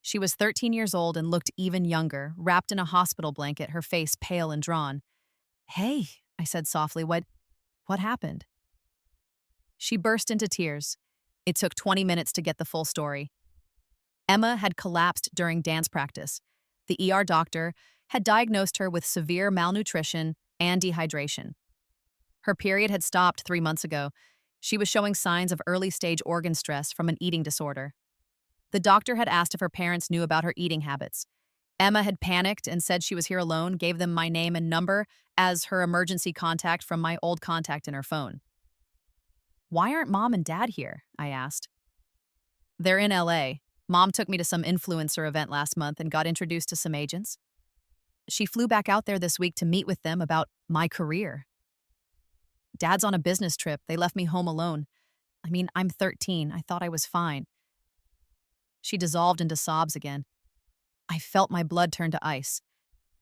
She was 13 years old and looked even younger, wrapped in a hospital blanket, her face pale and drawn. "Hey," I said softly, what happened?" She burst into tears. It took 20 minutes to get the full story. Emma had collapsed during dance practice. The ER doctor had diagnosed her with severe malnutrition and dehydration. Her period had stopped 3 months ago. She was showing signs of early-stage organ stress from an eating disorder. The doctor had asked if her parents knew about her eating habits. Emma had panicked and said she was here alone, gave them my name and number as her emergency contact from my old contact in her phone. "Why aren't Mom and Dad here?" I asked. "They're in LA. Mom took me to some influencer event last month and got introduced to some agents. She flew back out there this week to meet with them about my career. Dad's on a business trip. They left me home alone. I mean, I'm 13. I thought I was fine." She dissolved into sobs again. I felt my blood turn to ice.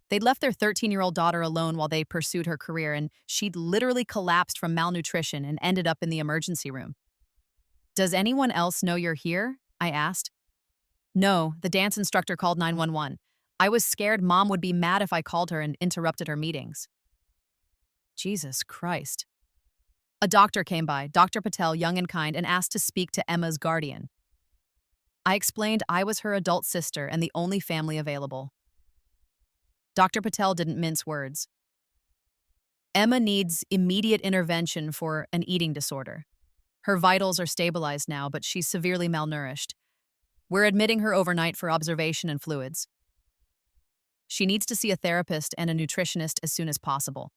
They'd left their 13-year-old daughter alone while they pursued her career, and she'd literally collapsed from malnutrition and ended up in the emergency room. "Does anyone else know you're here?" I asked. "No, the dance instructor called 911. I was scared Mom would be mad if I called her and interrupted her meetings." Jesus Christ. A doctor came by, Dr. Patel, young and kind, and asked to speak to Emma's guardian. I explained I was her adult sister and the only family available. Dr. Patel didn't mince words. "Emma needs immediate intervention for an eating disorder. Her vitals are stabilized now, but she's severely malnourished. We're admitting her overnight for observation and fluids. She needs to see a therapist and a nutritionist as soon as possible.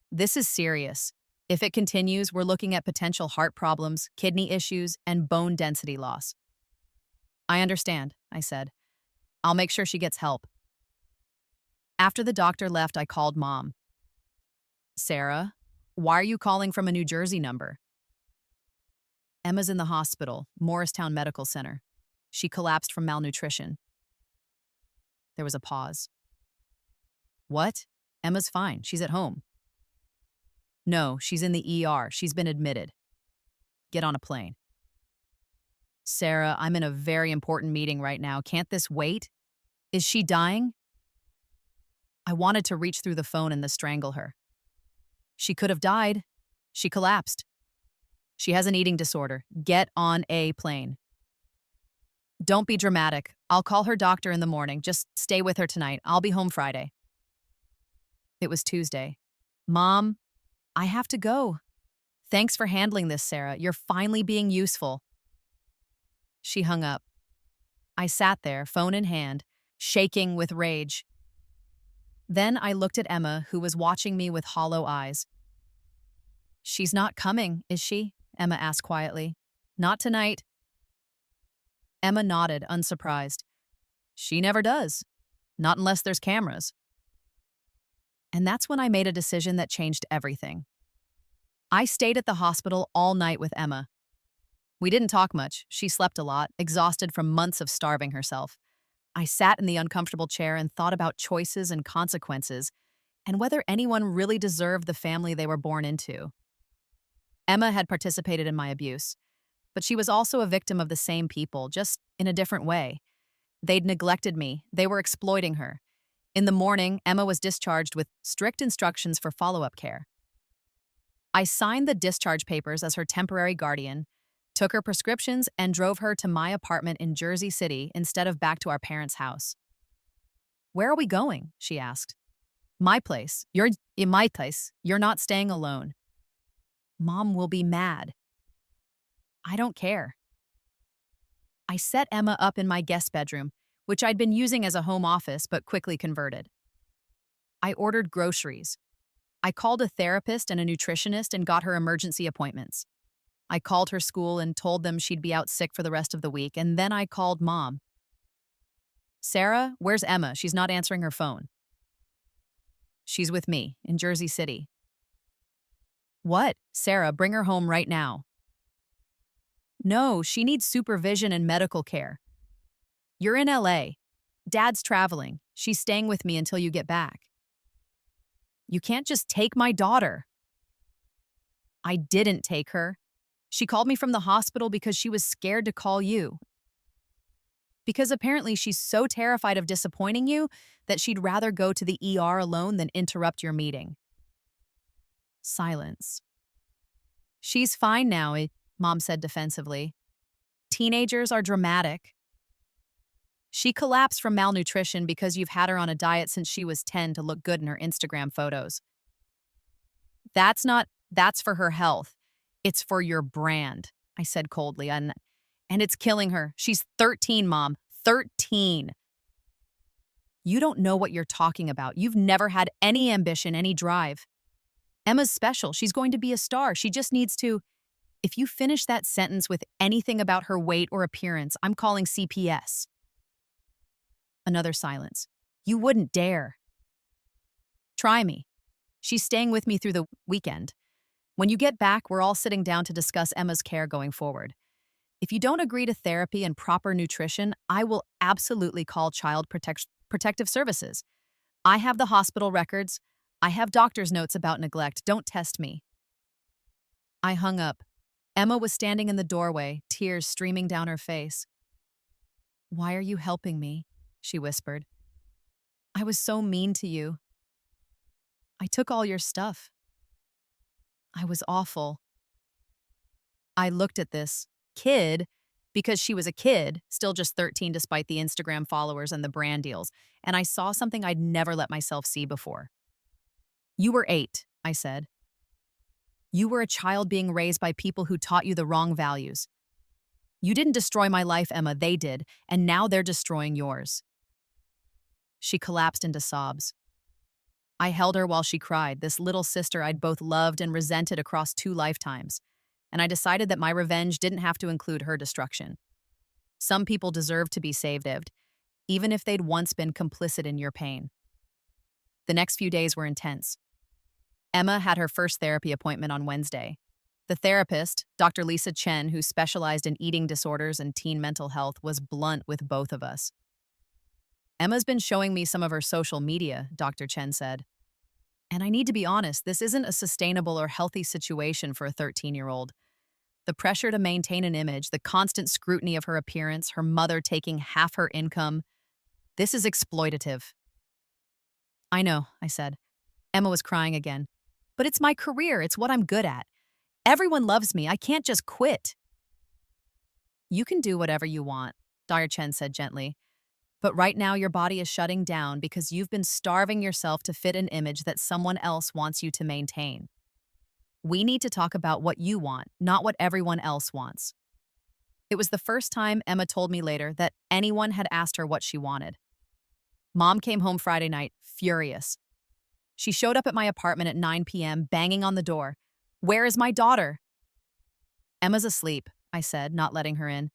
This is serious. If it continues, we're looking at potential heart problems, kidney issues, and bone density loss." "I understand," I said. "I'll make sure she gets help." After the doctor left, I called Mom. "Sarah, why are you calling from a New Jersey number?" "Emma's in the hospital, Morristown Medical Center. She collapsed from malnutrition." There was a pause. "What? Emma's fine. She's at home." "No, she's in the ER. She's been admitted. Get on a plane." "Sarah, I'm in a very important meeting right now. Can't this wait? Is she dying?" I wanted to reach through the phone and strangle her. "She could have died. She collapsed. She has an eating disorder. Get on a plane." Don't be dramatic. I'll call her doctor in the morning. Just stay with her tonight. I'll be home Friday. It was Tuesday. Mom, I have to go. Thanks for handling this, Sarah. You're finally being useful. She hung up. I sat there, phone in hand, shaking with rage. Then I looked at Emma, who was watching me with hollow eyes. She's not coming, is she? Emma asked quietly. Not tonight. Emma nodded, unsurprised. She never does. Not unless there's cameras. And that's when I made a decision that changed everything. I stayed at the hospital all night with Emma. We didn't talk much. She slept a lot, exhausted from months of starving herself. I sat in the uncomfortable chair and thought about choices and consequences, and whether anyone really deserved the family they were born into. Emma had participated in my abuse, but she was also a victim of the same people, just in a different way. They'd neglected me. They were exploiting her. In the morning, Emma was discharged with strict instructions for follow-up care. I signed the discharge papers as her temporary guardian, took her prescriptions, and drove her to my apartment in Jersey City instead of back to our parents' house. Where are we going? She asked. My place. You're in my place. You're not staying alone. Mom will be mad. I don't care. I set Emma up in my guest bedroom, which I'd been using as a home office but quickly converted. I ordered groceries. I called a therapist and a nutritionist and got her emergency appointments. I called her school and told them she'd be out sick for the rest of the week, and then I called Mom. Sarah, where's Emma? She's not answering her phone. She's with me, in Jersey City. What? Sarah, bring her home right now. No, she needs supervision and medical care. You're in LA. Dad's traveling. She's staying with me until you get back. You can't just take my daughter. I didn't take her. She called me from the hospital because she was scared to call you. Because apparently she's so terrified of disappointing you that she'd rather go to the ER alone than interrupt your meeting. Silence. She's fine now, Mom said defensively. Teenagers are dramatic. She collapsed from malnutrition because you've had her on a diet since she was 10 to look good in her Instagram photos. That's for her health. It's for your brand, I said coldly, and it's killing her. She's 13, Mom. 13. You don't know what you're talking about. You've never had any ambition, any drive. Emma's special. She's going to be a star. She just needs to... If you finish that sentence with anything about her weight or appearance, I'm calling CPS. Another silence. You wouldn't dare. Try me. She's staying with me through the weekend. When you get back, we're all sitting down to discuss Emma's care going forward. If you don't agree to therapy and proper nutrition, I will absolutely call Protective Services. I have the hospital records. I have doctor's notes about neglect. Don't test me. I hung up. Emma was standing in the doorway, tears streaming down her face. Why are you helping me? She whispered. I was so mean to you. I took all your stuff. I was awful. I looked at this kid, because she was a kid, still just 13 despite the Instagram followers and the brand deals, and I saw something I'd never let myself see before. You were 8, I said. You were a child being raised by people who taught you the wrong values. You didn't destroy my life, Emma, they did, and now they're destroying yours. She collapsed into sobs. I held her while she cried, this little sister I'd both loved and resented across 2 lifetimes, and I decided that my revenge didn't have to include her destruction. Some people deserve to be saved, even if they'd once been complicit in your pain. The next few days were intense. Emma had her first therapy appointment on Wednesday. The therapist, Dr. Lisa Chen, who specialized in eating disorders and teen mental health, was blunt with both of us. Emma's been showing me some of her social media, Dr. Chen said. And I need to be honest, this isn't a sustainable or healthy situation for a 13-year-old. The pressure to maintain an image, the constant scrutiny of her appearance, her mother taking half her income, this is exploitative. I know, I said. Emma was crying again. But it's my career, it's what I'm good at. Everyone loves me, I can't just quit. You can do whatever you want. Dr. Chen said gently. But right now your body is shutting down because you've been starving yourself to fit an image that someone else wants you to maintain. We need to talk about what you want, not what everyone else wants. It was the first time, Emma told me later, that anyone had asked her what she wanted. Mom came home Friday night, furious. She showed up at my apartment at 9 p.m., banging on the door. "Where is my daughter?" "Emma's asleep," I said, not letting her in.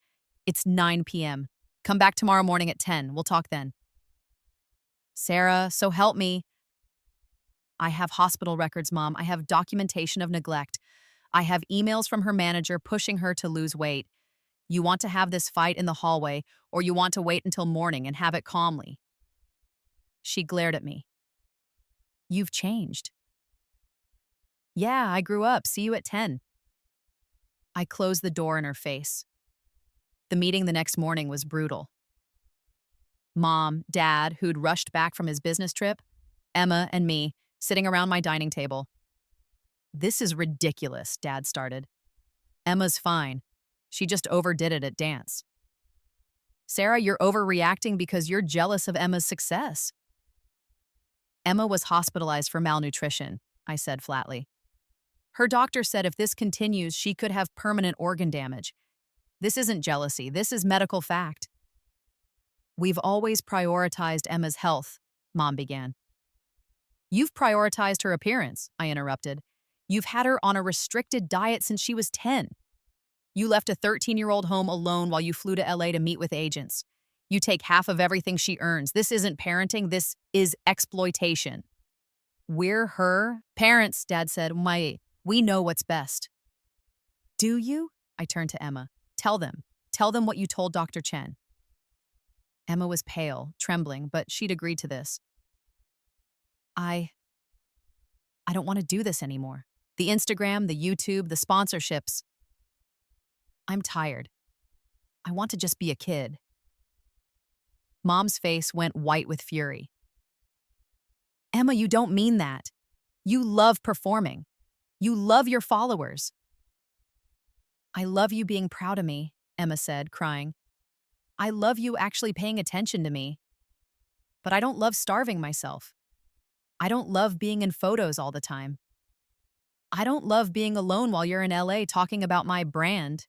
"It's 9 p.m. Come back tomorrow morning at 10. We'll talk then." "Sarah, so help me." "I have hospital records, Mom. I have documentation of neglect. I have emails from her manager pushing her to lose weight. You want to have this fight in the hallway, or you want to wait until morning and have it calmly?" She glared at me. "You've changed." "Yeah, I grew up. See you at 10. I closed the door in her face. The meeting the next morning was brutal. Mom, Dad, who'd rushed back from his business trip, Emma, and me, sitting around my dining table. "This is ridiculous," Dad started. "Emma's fine. She just overdid it at dance." "Sarah, you're overreacting because you're jealous of Emma's success." "Emma was hospitalized for malnutrition," I said flatly. "Her doctor said if this continues, she could have permanent organ damage. This isn't jealousy. This is medical fact." "We've always prioritized Emma's health," Mom began. "You've prioritized her appearance," I interrupted. "You've had her on a restricted diet since she was 10. You left a 13-year-old home alone while you flew to LA to meet with agents. You take half of everything she earns. This isn't parenting. This is exploitation." "We're her parents," Dad said. We know what's best." "Do you?" I turned to Emma. Tell them. Tell them what you told Dr. Chen." Emma was pale, trembling, but she'd agreed to this. I don't want to do this anymore. The Instagram, the YouTube, the sponsorships. I'm tired. I want to just be a kid." Mom's face went white with fury. "Emma, you don't mean that. You love performing. You love your followers." "I love you being proud of me," Emma said, crying. "I love you actually paying attention to me. But I don't love starving myself. I don't love being in photos all the time. I don't love being alone while you're in LA talking about my brand."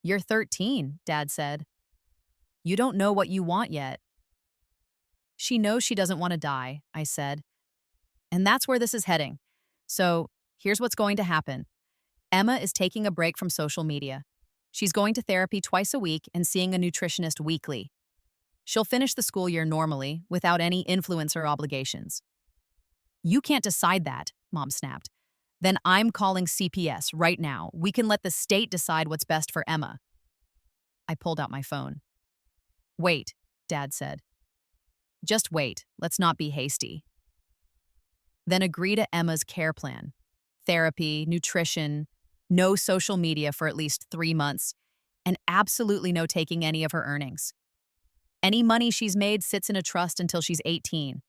"You're 13, Dad said. You don't know what you want yet." "She knows she doesn't want to die," I said. "And that's where this is heading. So here's what's going to happen. Emma is taking a break from social media. She's going to therapy twice a week and seeing a nutritionist weekly. She'll finish the school year normally, without any influencer obligations." "You can't decide that," Mom snapped. "Then I'm calling CPS right now. We can let the state decide what's best for Emma." I pulled out my phone. "Wait," Dad said. "Just wait. Let's not be hasty. Then agree to Emma's care plan. Therapy, nutrition, no social media for at least 3 months, and absolutely no taking any of her earnings. Any money she's made sits in a trust until she's 18.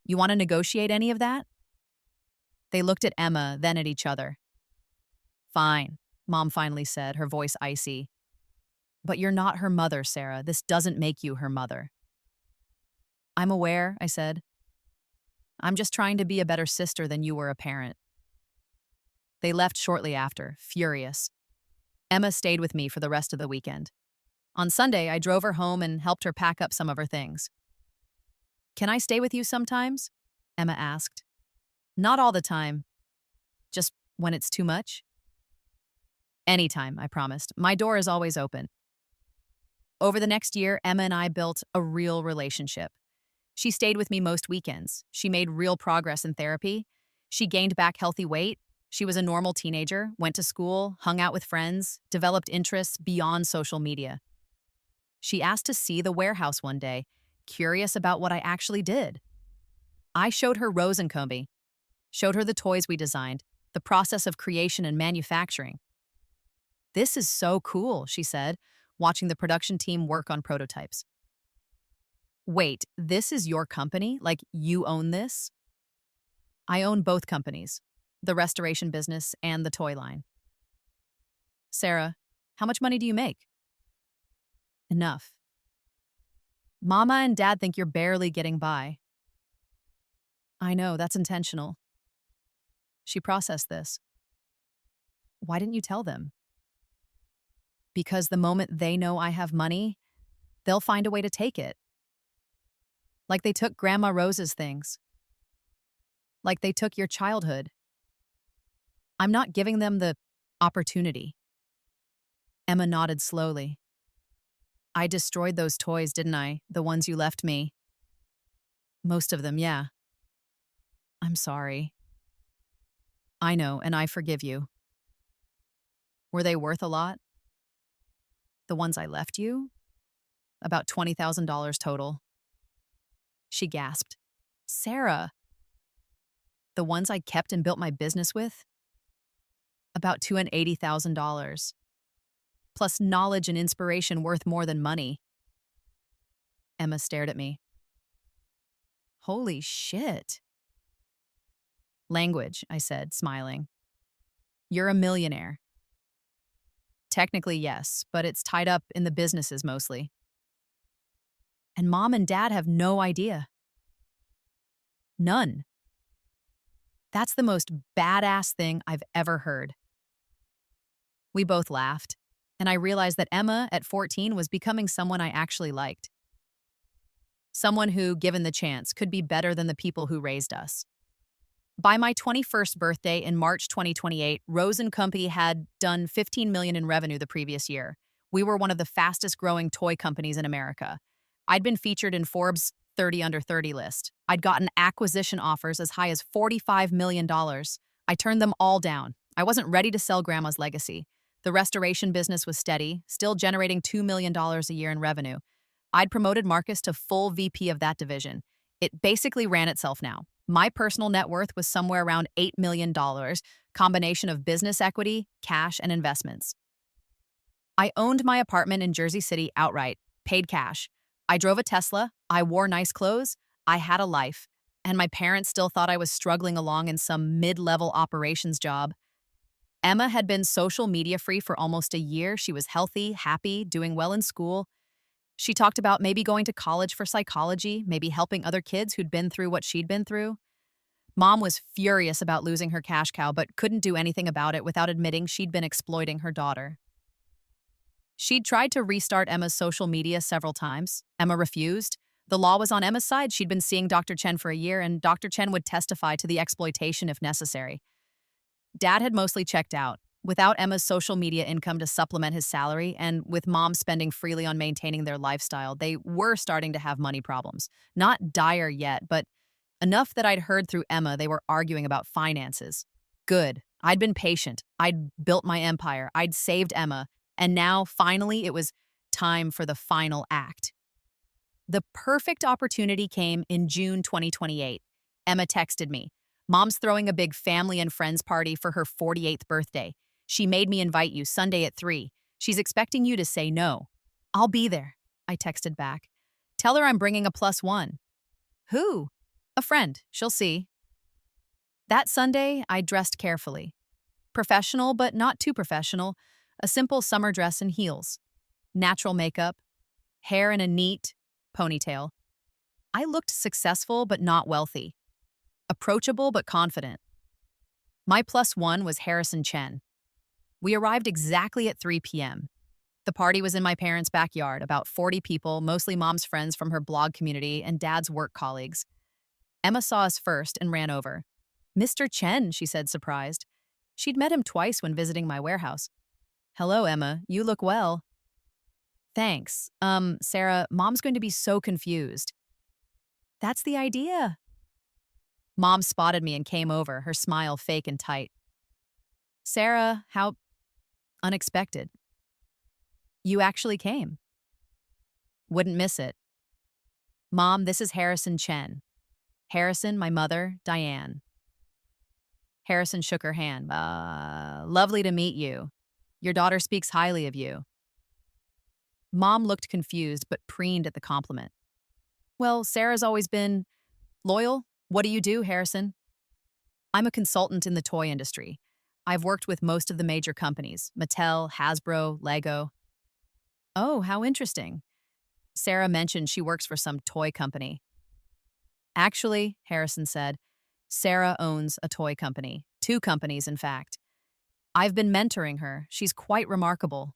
You want to negotiate any of that?" They looked at Emma, then at each other. "Fine," Mom finally said, her voice icy. "But you're not her mother, Sarah. This doesn't make you her mother." "I'm aware," I said. "I'm just trying to be a better sister than you were a parent." They left shortly after, furious. Emma stayed with me for the rest of the weekend. On Sunday, I drove her home and helped her pack up some of her things. "Can I stay with you sometimes?" Emma asked. "Not all the time. Just when it's too much?" "Anytime," I promised. "My door is always open." Over the next year, Emma and I built a real relationship. She stayed with me most weekends. She made real progress in therapy. She gained back healthy weight. She was a normal teenager, went to school, hung out with friends, developed interests beyond social media. She asked to see the warehouse one day, curious about what I actually did. I showed her Rosencombe, showed her the toys we designed, the process of creation and manufacturing. "This is so cool," she said, watching the production team work on prototypes. "Wait, this is your company? Like, you own this?" "I own both companies, the restoration business and the toy line." "Sarah, how much money do you make?" Enough. Mama and Dad think you're barely getting by. I know, that's intentional. She processed this. Why didn't you tell them? Because the moment they know I have money, they'll find a way to take it. Like they took Grandma Rose's things. Like they took your childhood. I'm not giving them the opportunity. Emma nodded slowly. I destroyed those toys, didn't I? The ones you left me. Most of them, yeah. I'm sorry. I know, and I forgive you. Were they worth a lot? The ones I left you? About $20,000 total. She gasped. Sarah. The ones I kept and built my business with? About $280,000. Plus knowledge and inspiration worth more than money. Emma stared at me. Holy shit. Language, I said, smiling. You're a millionaire. Technically, yes, but it's tied up in the businesses mostly. And Mom and Dad have no idea. None. That's the most badass thing I've ever heard. We both laughed, and I realized that Emma, at 14, was becoming someone I actually liked. Someone who, given the chance, could be better than the people who raised us. By my 21st birthday in March 2028, Rose & Company had done $15 million in revenue the previous year. We were one of the fastest growing toy companies in America. I'd been featured in Forbes' 30 Under 30 list. I'd gotten acquisition offers as high as $45 million. I turned them all down. I wasn't ready to sell Grandma's legacy. The restoration business was steady, still generating $2 million a year in revenue. I'd promoted Marcus to full VP of that division. It basically ran itself now. My personal net worth was somewhere around $8 million, combination of business equity, cash, and investments. I owned my apartment in Jersey City outright, paid cash. I drove a Tesla, I wore nice clothes, I had a life, and my parents still thought I was struggling along in some mid-level operations job. Emma had been social media free for almost a year. She was healthy, happy, doing well in school. She talked about maybe going to college for psychology, maybe helping other kids who'd been through what she'd been through. Mom was furious about losing her cash cow, but couldn't do anything about it without admitting she'd been exploiting her daughter. She'd tried to restart Emma's social media several times. Emma refused. The law was on Emma's side. She'd been seeing Dr. Chen for a year, and Dr. Chen would testify to the exploitation if necessary. Dad had mostly checked out. Without Emma's social media income to supplement his salary, and with Mom spending freely on maintaining their lifestyle, they were starting to have money problems. Not dire yet, but enough that I'd heard through Emma they were arguing about finances. Good. I'd been patient. I'd built my empire. I'd saved Emma. And now, finally, it was time for the final act. The perfect opportunity came in June 2028. Emma texted me. Mom's throwing a big family and friends party for her 48th birthday. She made me invite you Sunday at 3. She's expecting you to say no. I'll be there, I texted back. Tell her I'm bringing a +1. Who? A friend. She'll see. That Sunday, I dressed carefully. Professional, but not too professional. A simple summer dress and heels. Natural makeup. Hair in a neat ponytail. I looked successful, but not wealthy. Approachable, but confident. My +1 was Harrison Chen. We arrived exactly at 3 p.m. The party was in my parents' backyard, about 40 people, mostly Mom's friends from her blog community and Dad's work colleagues. Emma saw us first and ran over. Mr. Chen, she said, surprised. She'd met him twice when visiting my warehouse. Hello, Emma. You look well. Thanks. Sarah, Mom's going to be so confused. That's the idea. Mom spotted me and came over, her smile fake and tight. Sarah, how unexpected. You actually came. Wouldn't miss it. Mom, this is Harrison Chen. Harrison, my mother, Diane. Harrison shook her hand. Lovely to meet you. Your daughter speaks highly of you. Mom looked confused but preened at the compliment. Well, Sarah's always been loyal. What do you do, Harrison? I'm a consultant in the toy industry. I've worked with most of the major companies, Mattel, Hasbro, Lego. Oh, how interesting. Sarah mentioned she works for some toy company. Actually, Harrison said, Sarah owns a toy company. Two companies, in fact. I've been mentoring her. She's quite remarkable.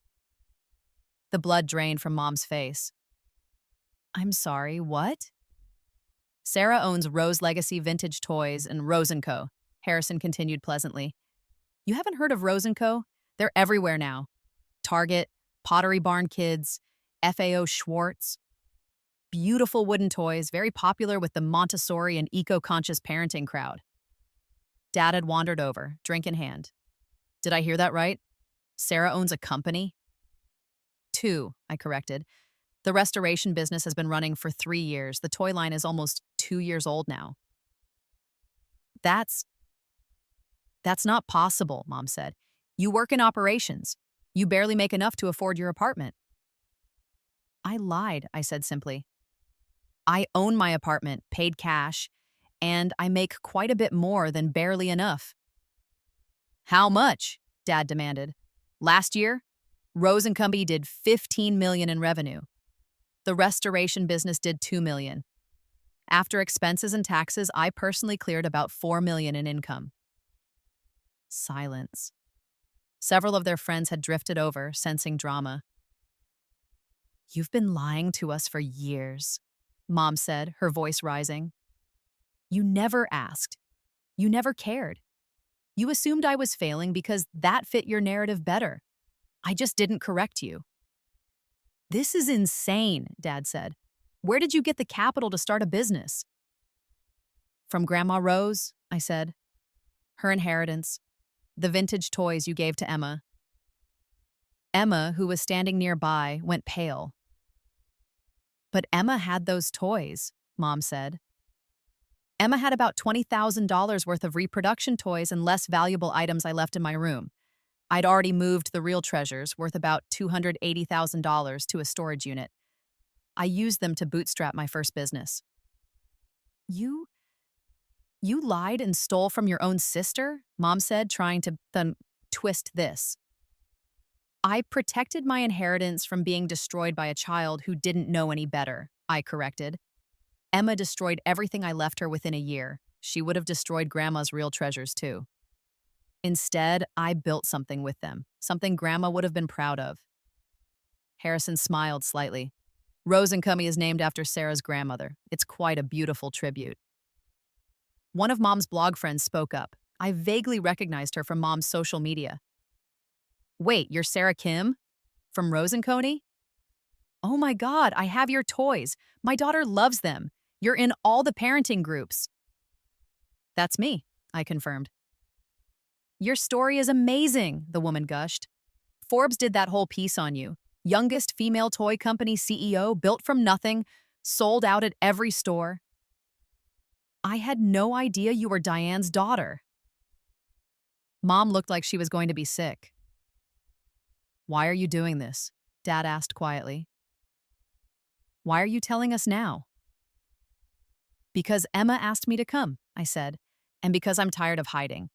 The blood drained from Mom's face. I'm sorry, what? Sarah owns Rose Legacy Vintage Toys and Rose & Co. Harrison continued pleasantly. You haven't heard of Rose & Co.? They're everywhere now. Target, Pottery Barn Kids, FAO Schwartz. Beautiful wooden toys, very popular with the Montessori and eco-conscious parenting crowd. Dad had wandered over, drink in hand. Did I hear that right? Sarah owns a company? Two, I corrected. The restoration business has been running for 3 years. The toy line is almost 2 years old now. That's not possible, Mom said. You work in operations. You barely make enough to afford your apartment. I lied, I said simply. I own my apartment, paid cash, and I make quite a bit more than barely enough. How much? Dad demanded. Last year, Rose & Company did $15 million in revenue. The restoration business did $2 million. After expenses and taxes, I personally cleared about $4 million in income. Silence. Several of their friends had drifted over, sensing drama. You've been lying to us for years, Mom said, her voice rising. You never asked. You never cared. You assumed I was failing because that fit your narrative better. I just didn't correct you. This is insane, Dad said. Where did you get the capital to start a business? From Grandma Rose, I said. Her inheritance. The vintage toys you gave to Emma. Emma, who was standing nearby, went pale. But Emma had those toys, Mom said. Emma had about $20,000 worth of reproduction toys and less valuable items I left in my room. I'd already moved the real treasures, worth about $280,000, to a storage unit. I used them to bootstrap my first business. You lied and stole from your own sister? Mom said, trying to twist this. I protected my inheritance from being destroyed by a child who didn't know any better, I corrected. Emma destroyed everything I left her within a year. She would have destroyed Grandma's real treasures, too. Instead, I built something with them, something Grandma would have been proud of. Harrison smiled slightly. Rose & Company is named after Sarah's grandmother. It's quite a beautiful tribute. One of Mom's blog friends spoke up. I vaguely recognized her from Mom's social media. Wait, you're Sarah Kim? From Rose & Company? Oh my God, I have your toys. My daughter loves them. You're in all the parenting groups. That's me, I confirmed. Your story is amazing, the woman gushed. Forbes did that whole piece on you. Youngest female toy company CEO, built from nothing, sold out at every store. I had no idea you were Diane's daughter. Mom looked like she was going to be sick. Why are you doing this? Dad asked quietly. Why are you telling us now? Because Emma asked me to come, I said, and because I'm tired of hiding.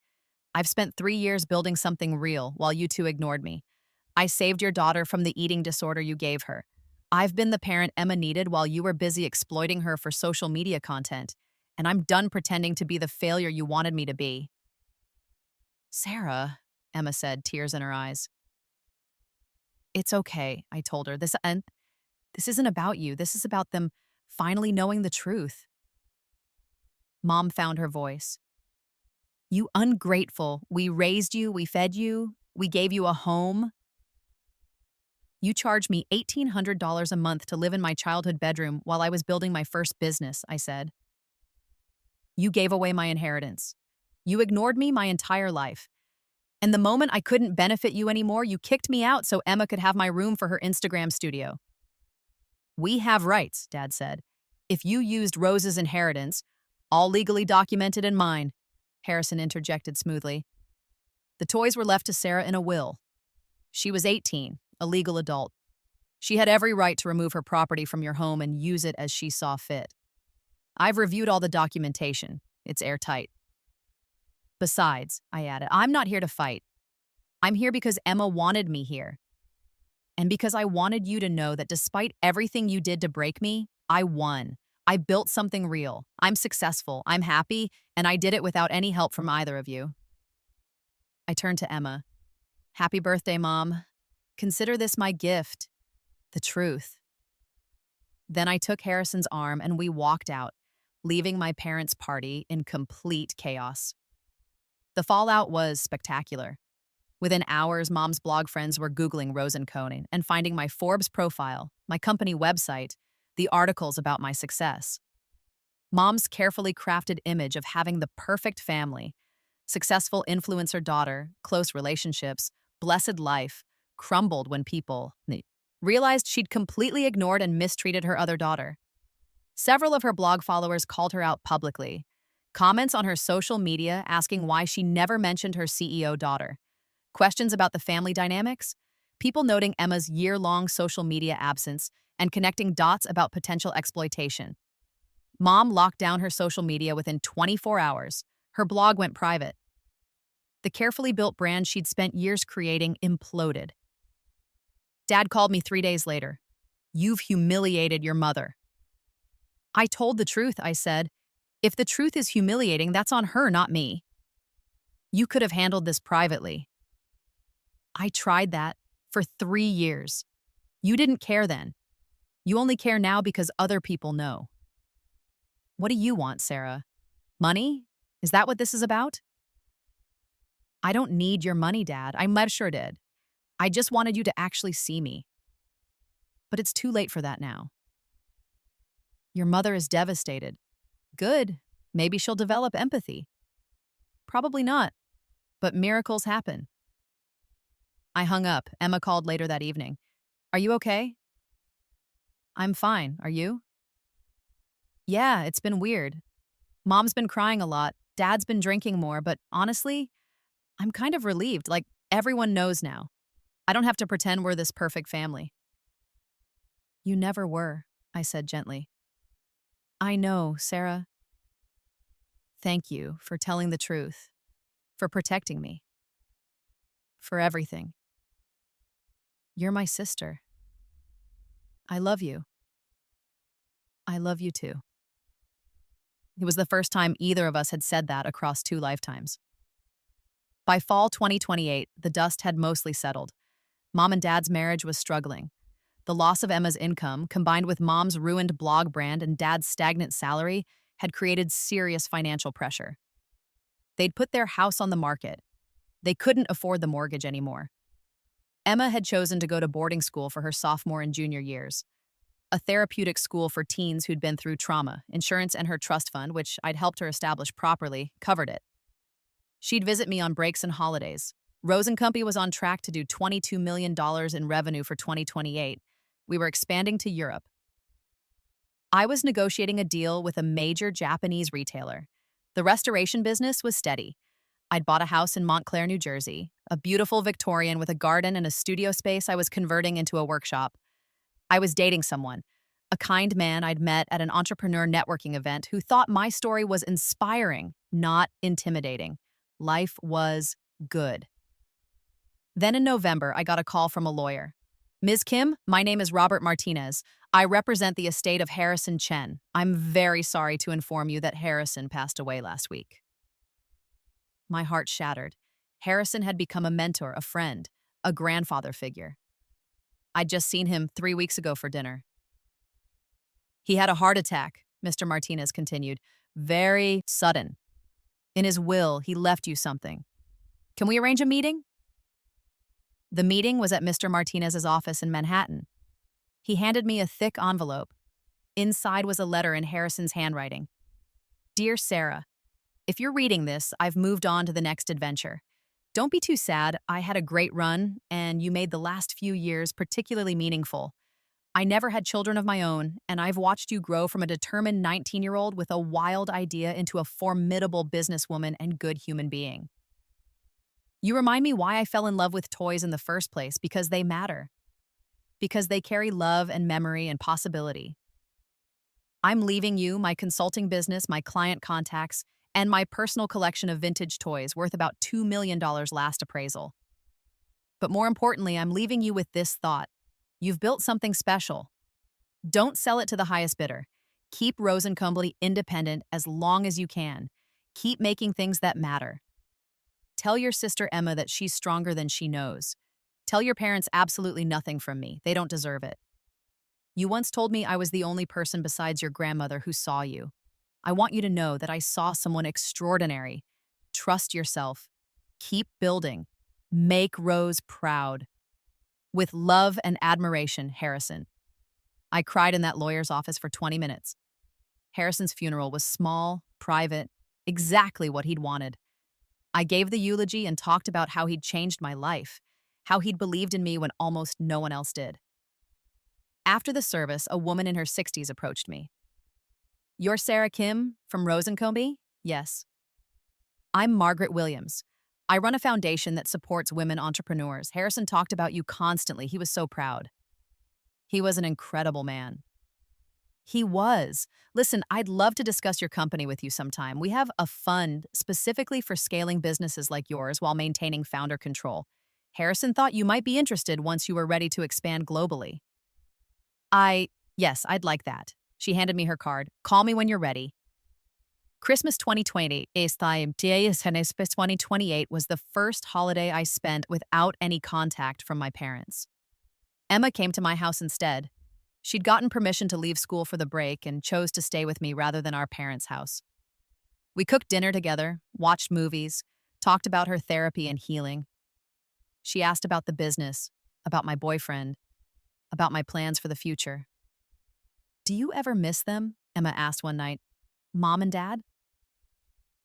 I've spent 3 years building something real while you two ignored me. I saved your daughter from the eating disorder you gave her. I've been the parent Emma needed while you were busy exploiting her for social media content, and I'm done pretending to be the failure you wanted me to be. Sarah, Emma said, tears in her eyes. It's okay, I told her. This isn't about you. This is about them finally knowing the truth. Mom found her voice. You ungrateful. We raised you, we fed you, we gave you a home. You charged me $1,800 a month to live in my childhood bedroom while I was building my first business, I said. You gave away my inheritance. You ignored me my entire life. And the moment I couldn't benefit you anymore, you kicked me out so Emma could have my room for her Instagram studio. We have rights, Dad said. If you used Rose's inheritance, all legally documented in mine, Harrison interjected smoothly. The toys were left to Sarah in a will. She was 18, a legal adult. She had every right to remove her property from your home and use it as she saw fit. I've reviewed all the documentation. It's airtight. Besides, I added, I'm not here to fight. I'm here because Emma wanted me here. And because I wanted you to know that despite everything you did to break me, I won. I built something real. I'm successful. I'm happy. And I did it without any help from either of you. I turned to Emma. Happy birthday, Mom. Consider this my gift, the truth. Then I took Harrison's arm and we walked out, leaving my parents' party in complete chaos. The fallout was spectacular. Within hours, Mom's blog friends were Googling Rose and Conan and finding my Forbes profile, my company website, the articles about my success. Mom's carefully crafted image of having the perfect family, successful influencer daughter, close relationships, blessed life, crumbled when people realized she'd completely ignored and mistreated her other daughter. Several of her blog followers called her out publicly. Comments on her social media asking why she never mentioned her CEO daughter. Questions about the family dynamics. People noting Emma's year-long social media absence and connecting dots about potential exploitation. Mom locked down her social media within 24 hours. Her blog went private. The carefully built brand she'd spent years creating imploded. Dad called me 3 days later. You've humiliated your mother. I told the truth, I said. If the truth is humiliating, that's on her, not me. You could have handled this privately. I tried that for 3 years. You didn't care then. You only care now because other people know. What do you want, Sarah? Money? Is that what this is about? I don't need your money, Dad. I sure did. I just wanted you to actually see me. But it's too late for that now. Your mother is devastated. Good. Maybe she'll develop empathy. Probably not. But miracles happen. I hung up. Emma called later that evening. Are you okay? I'm fine. Are you? Yeah, it's been weird. Mom's been crying a lot. Dad's been drinking more, but honestly, I'm kind of relieved. Like, everyone knows now. I don't have to pretend we're this perfect family. You never were, I said gently. I know, Sarah. Thank you for telling the truth, for protecting me, for everything. You're my sister. I love you. I love you too. It was the first time either of us had said that across 2 lifetimes. By fall 2028, the dust had mostly settled. Mom and Dad's marriage was struggling. The loss of Emma's income, combined with Mom's ruined blog brand and Dad's stagnant salary, had created serious financial pressure. They'd put their house on the market. They couldn't afford the mortgage anymore. Emma had chosen to go to boarding school for her sophomore and junior years, a therapeutic school for teens who'd been through trauma. Insurance and her trust fund, which I'd helped her establish properly, covered it. She'd visit me on breaks and holidays. Rose & Company was on track to do $22 million in revenue for 2028. We were expanding to Europe. I was negotiating a deal with a major Japanese retailer. The restoration business was steady. I'd bought a house in Montclair, New Jersey, a beautiful Victorian with a garden and a studio space I was converting into a workshop. I was dating someone, a kind man I'd met at an entrepreneur networking event who thought my story was inspiring, not intimidating. Life was good. Then in November, I got a call from a lawyer. Ms. Kim, my name is Robert Martinez. I represent the estate of Harrison Chen. I'm very sorry to inform you that Harrison passed away last week. My heart shattered. Harrison had become a mentor, a friend, a grandfather figure. I'd just seen him 3 weeks ago for dinner. He had a heart attack, Mr. Martinez continued. Very sudden. In his will, he left you something. Can we arrange a meeting? The meeting was at Mr. Martinez's office in Manhattan. He handed me a thick envelope. Inside was a letter in Harrison's handwriting. Dear Sarah, if you're reading this, I've moved on to the next adventure. Don't be too sad. I had a great run, and you made the last few years particularly meaningful. I never had children of my own, and I've watched you grow from a determined 19-year-old with a wild idea into a formidable businesswoman and good human being. You remind me why I fell in love with toys in the first place, because they matter. Because they carry love and memory and possibility. I'm leaving you my consulting business, my client contacts, and my personal collection of vintage toys worth about $2 million last appraisal. But more importantly, I'm leaving you with this thought. You've built something special. Don't sell it to the highest bidder. Keep Rose and Company independent as long as you can. Keep making things that matter. Tell your sister Emma that she's stronger than she knows. Tell your parents absolutely nothing from me. They don't deserve it. You once told me I was the only person besides your grandmother who saw you. I want you to know that I saw someone extraordinary. Trust yourself. Keep building. Make Rose proud. With love and admiration, Harrison. I cried in that lawyer's office for 20 minutes. Harrison's funeral was small, private, exactly what he'd wanted. I gave the eulogy and talked about how he'd changed my life, how he'd believed in me when almost no one else did. After the service, a woman in her 60s approached me. "You're Sarah Kim from Rosencombe?" "Yes." "I'm Margaret Williams. I run a foundation that supports women entrepreneurs. Harrison talked about you constantly. He was so proud." He was an incredible man. He was. Listen, I'd love to discuss your company with you sometime. We have a fund specifically for scaling businesses like yours while maintaining founder control. Harrison thought you might be interested once you were ready to expand globally. Yes, I'd like that. She handed me her card. "Call me when you're ready." Christmas 2020 is time. 2028 was the first holiday I spent without any contact from my parents. Emma came to my house instead. She'd gotten permission to leave school for the break and chose to stay with me rather than our parents' house. We cooked dinner together, watched movies, talked about her therapy and healing. She asked about the business, about my boyfriend, about my plans for the future. "Do you ever miss them?" Emma asked one night. "Mom and Dad?"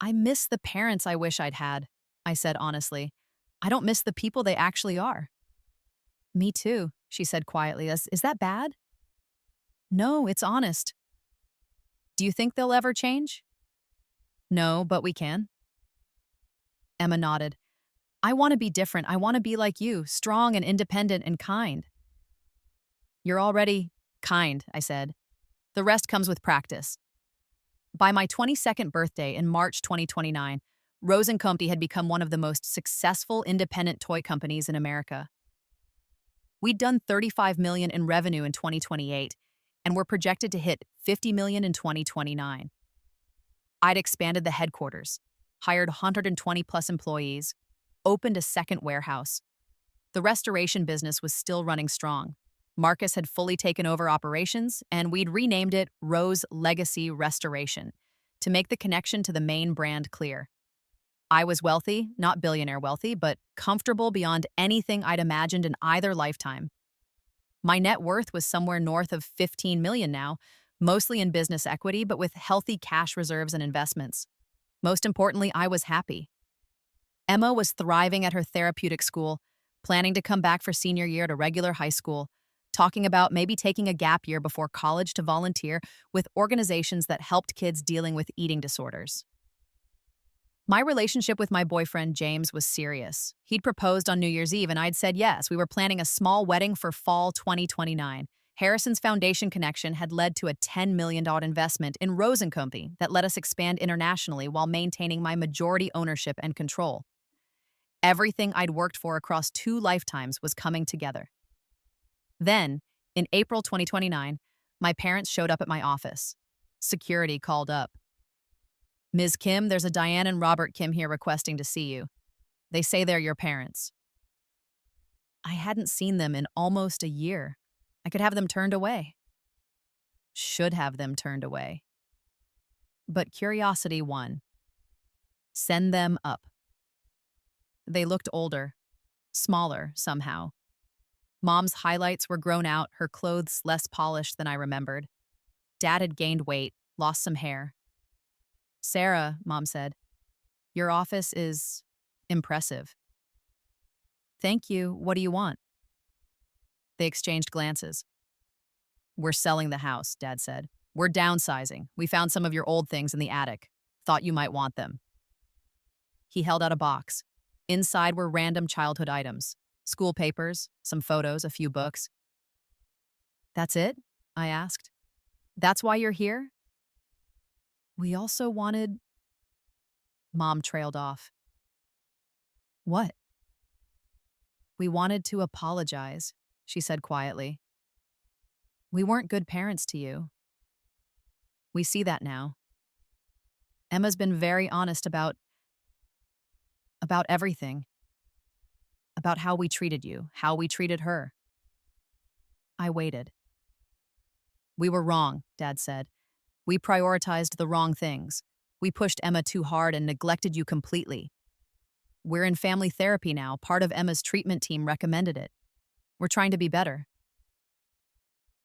"I miss the parents I wish I'd had," I said honestly. "I don't miss the people they actually are." "Me too," she said quietly. Is that bad?" "No, it's honest." "Do you think they'll ever change?" "No, but we can." Emma nodded. "I want to be different. I want to be like you, strong and independent and kind." "You're already kind," I said. "The rest comes with practice." By my 22nd birthday in March 2029, Rose & Company had become one of the most successful independent toy companies in America. We'd done $35 million in revenue in 2028, and were projected to hit $50 million in 2029. I'd expanded the headquarters, hired 120 plus employees, opened a second warehouse. The restoration business was still running strong. Marcus had fully taken over operations, and we'd renamed it Rose Legacy Restoration to make the connection to the main brand clear. I was wealthy, not billionaire wealthy, but comfortable beyond anything I'd imagined in either lifetime. My net worth was somewhere north of 15 million now, mostly in business equity, but with healthy cash reserves and investments. Most importantly, I was happy. Emma was thriving at her therapeutic school, planning to come back for senior year at a regular high school, talking about maybe taking a gap year before college to volunteer with organizations that helped kids dealing with eating disorders. My relationship with my boyfriend, James, was serious. He'd proposed on New Year's Eve, and I'd said yes. We were planning a small wedding for fall 2029. Harrison's foundation connection had led to a $10 million investment in Rose & Company that let us expand internationally while maintaining my majority ownership and control. Everything I'd worked for across 2 lifetimes was coming together. Then, in April 2029, my parents showed up at my office. Security called up. "Ms. Kim, there's a Diane and Robert Kim here requesting to see you. They say they're your parents." I hadn't seen them in almost a year. I could have them turned away. Should have them turned away. But curiosity won. Send them up. They looked older, smaller somehow. Mom's highlights were grown out, her clothes less polished than I remembered. Dad had gained weight, lost some hair. "Sarah," Mom said, "your office is impressive." "Thank you. What do you want?" They exchanged glances. "We're selling the house," Dad said. "We're downsizing. We found some of your old things in the attic. Thought you might want them." He held out a box. Inside were random childhood items. School papers, some photos, a few books. "That's it?" I asked. "That's why you're here?" "We also wanted—" Mom trailed off. "What?" "We wanted to apologize," she said quietly. We weren't good parents to you. We see that now. Emma's been very honest about everything, about how we treated you, how we treated her. I waited. We were wrong, Dad said. We prioritized the wrong things. We pushed Emma too hard and neglected you completely. We're in family therapy now. Part of Emma's treatment team recommended it. We're trying to be better.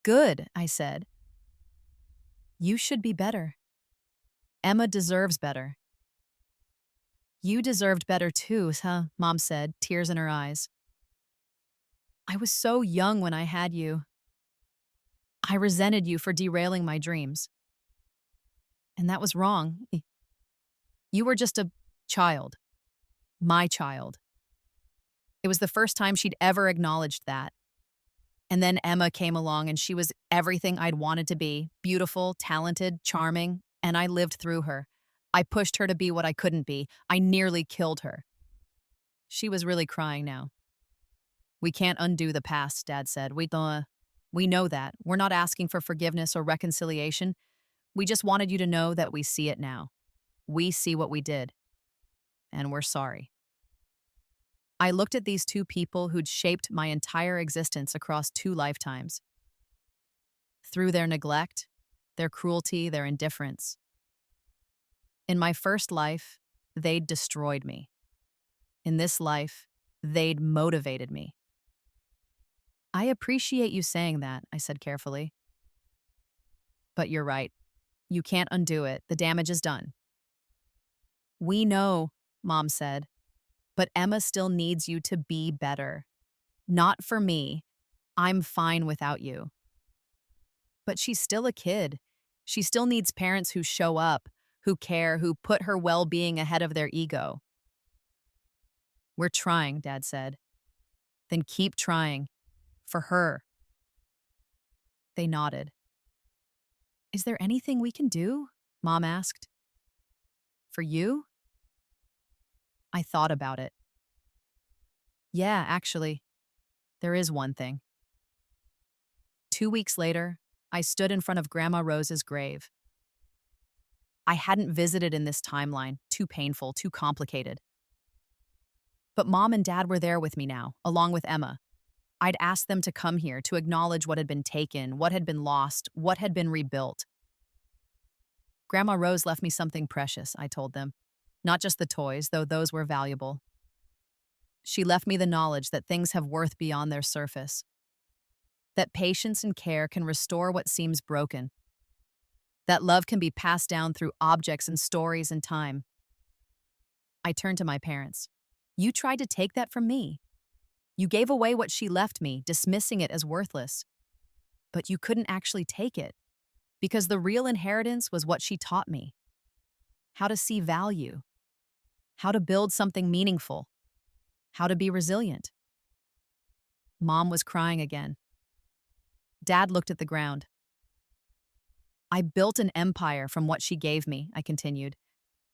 Good, I said. You should be better. Emma deserves better. You deserved better too, huh? Mom said, tears in her eyes. I was so young when I had you. I resented you for derailing my dreams. And that was wrong. You were just a child. My child. It was the first time she'd ever acknowledged that. And then Emma came along and she was everything I'd wanted to be. Beautiful, talented, charming, and I lived through her. I pushed her to be what I couldn't be. I nearly killed her. She was really crying now. We can't undo the past, Dad said. We know that. We're not asking for forgiveness or reconciliation. We just wanted you to know that we see it now. We see what we did. And we're sorry. I looked at these two people who'd shaped my entire existence across 2 lifetimes. Through their neglect, their cruelty, their indifference. In my first life, they'd destroyed me. In this life, they'd motivated me. I appreciate you saying that, I said carefully. But you're right. You can't undo it. The damage is done. We know, Mom said, but Emma still needs you to be better. Not for me. I'm fine without you. But she's still a kid. She still needs parents who show up, who care, who put her well-being ahead of their ego. We're trying, Dad said. Then keep trying. For her. They nodded. Is there anything we can do? Mom asked. For you? I thought about it. Yeah, actually, there is one thing. 2 weeks later, I stood in front of Grandma Rose's grave. I hadn't visited in this timeline, too painful, too complicated. But Mom and Dad were there with me now, along with Emma. I'd asked them to come here to acknowledge what had been taken, what had been lost, what had been rebuilt. Grandma Rose left me something precious, I told them. Not just the toys, though those were valuable. She left me the knowledge that things have worth beyond their surface. That patience and care can restore what seems broken. That love can be passed down through objects and stories and time. I turned to my parents. You tried to take that from me. You gave away what she left me, dismissing it as worthless. But you couldn't actually take it, because the real inheritance was what she taught me. How to see value. How to build something meaningful. How to be resilient. Mom was crying again. Dad looked at the ground. I built an empire from what she gave me, I continued.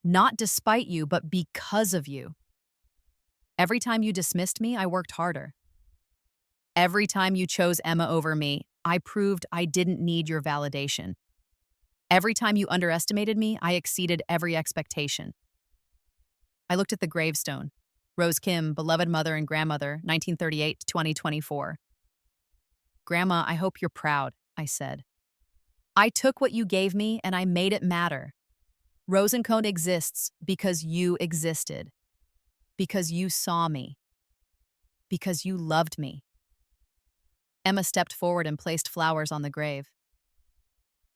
Not despite you, but because of you. Every time you dismissed me, I worked harder. Every time you chose Emma over me, I proved I didn't need your validation. Every time you underestimated me, I exceeded every expectation. I looked at the gravestone. Rose Kim, beloved mother and grandmother, 1938 to 2024. Grandma, I hope you're proud, I said. I took what you gave me and I made it matter. Rosencone exists because you existed. Because you saw me. Because you loved me. Emma stepped forward and placed flowers on the grave.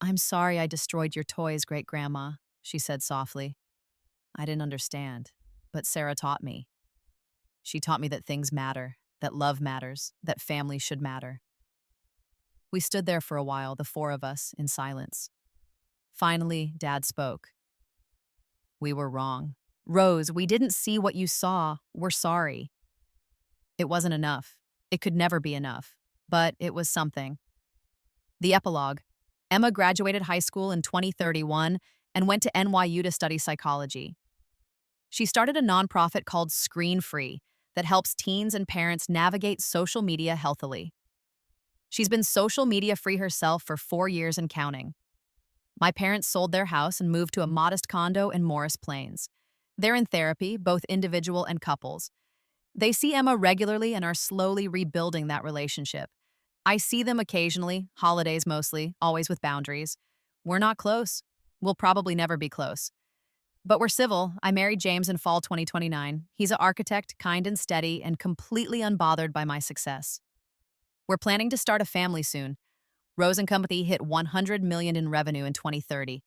I'm sorry I destroyed your toys, great-grandma, she said softly. I didn't understand, but Sarah taught me. She taught me that things matter, that love matters, that family should matter. We stood there for a while, the 4 of us, in silence. Finally, Dad spoke. We were wrong. Rose, we didn't see what you saw. We're sorry. It wasn't enough. It could never be enough. But it was something. The epilogue. Emma graduated high school in 2031 and went to NYU to study psychology. She started a nonprofit called Screen Free that helps teens and parents navigate social media healthily. She's been social media free herself for 4 years and counting. My parents sold their house and moved to a modest condo in Morris Plains. They're in therapy, both individual and couples. They see Emma regularly and are slowly rebuilding that relationship. I see them occasionally, holidays mostly, always with boundaries. We're not close. We'll probably never be close. But we're civil. I married James in fall 2029. He's an architect, kind and steady, and completely unbothered by my success. We're planning to start a family soon. Rose & Company hit 100 million in revenue in 2030.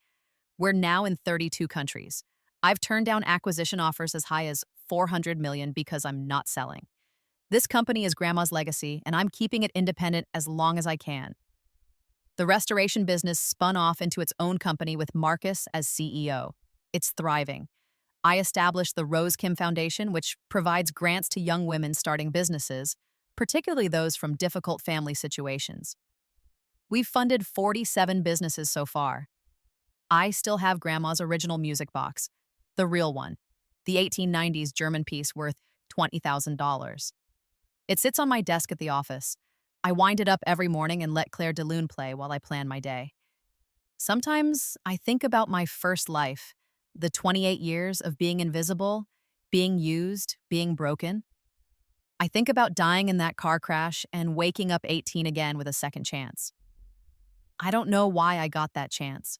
We're now in 32 countries. I've turned down acquisition offers as high as 400 million because I'm not selling. This company is Grandma's legacy, and I'm keeping it independent as long as I can. The restoration business spun off into its own company with Marcus as CEO. It's thriving. I established the Rose Kim Foundation, which provides grants to young women starting businesses, particularly those from difficult family situations. We've funded 47 businesses so far. I still have Grandma's original music box, the real one, the 1890s German piece worth $20,000. It sits on my desk at the office. I wind it up every morning and let Claire de Lune play while I plan my day. Sometimes I think about my first life, the 28 years of being invisible, being used, being broken. I think about dying in that car crash and waking up 18 again with a second chance. I don't know why I got that chance.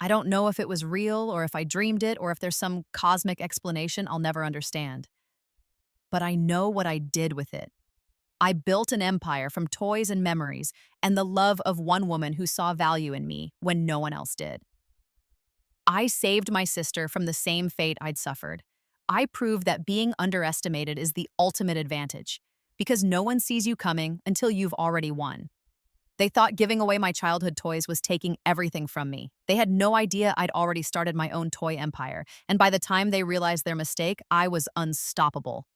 I don't know if it was real or if I dreamed it or if there's some cosmic explanation I'll never understand. But I know what I did with it. I built an empire from toys and memories and the love of one woman who saw value in me when no one else did. I saved my sister from the same fate I'd suffered. I proved that being underestimated is the ultimate advantage because no one sees you coming until you've already won. They thought giving away my childhood toys was taking everything from me. They had no idea I'd already started my own toy empire, and by the time they realized their mistake, I was unstoppable.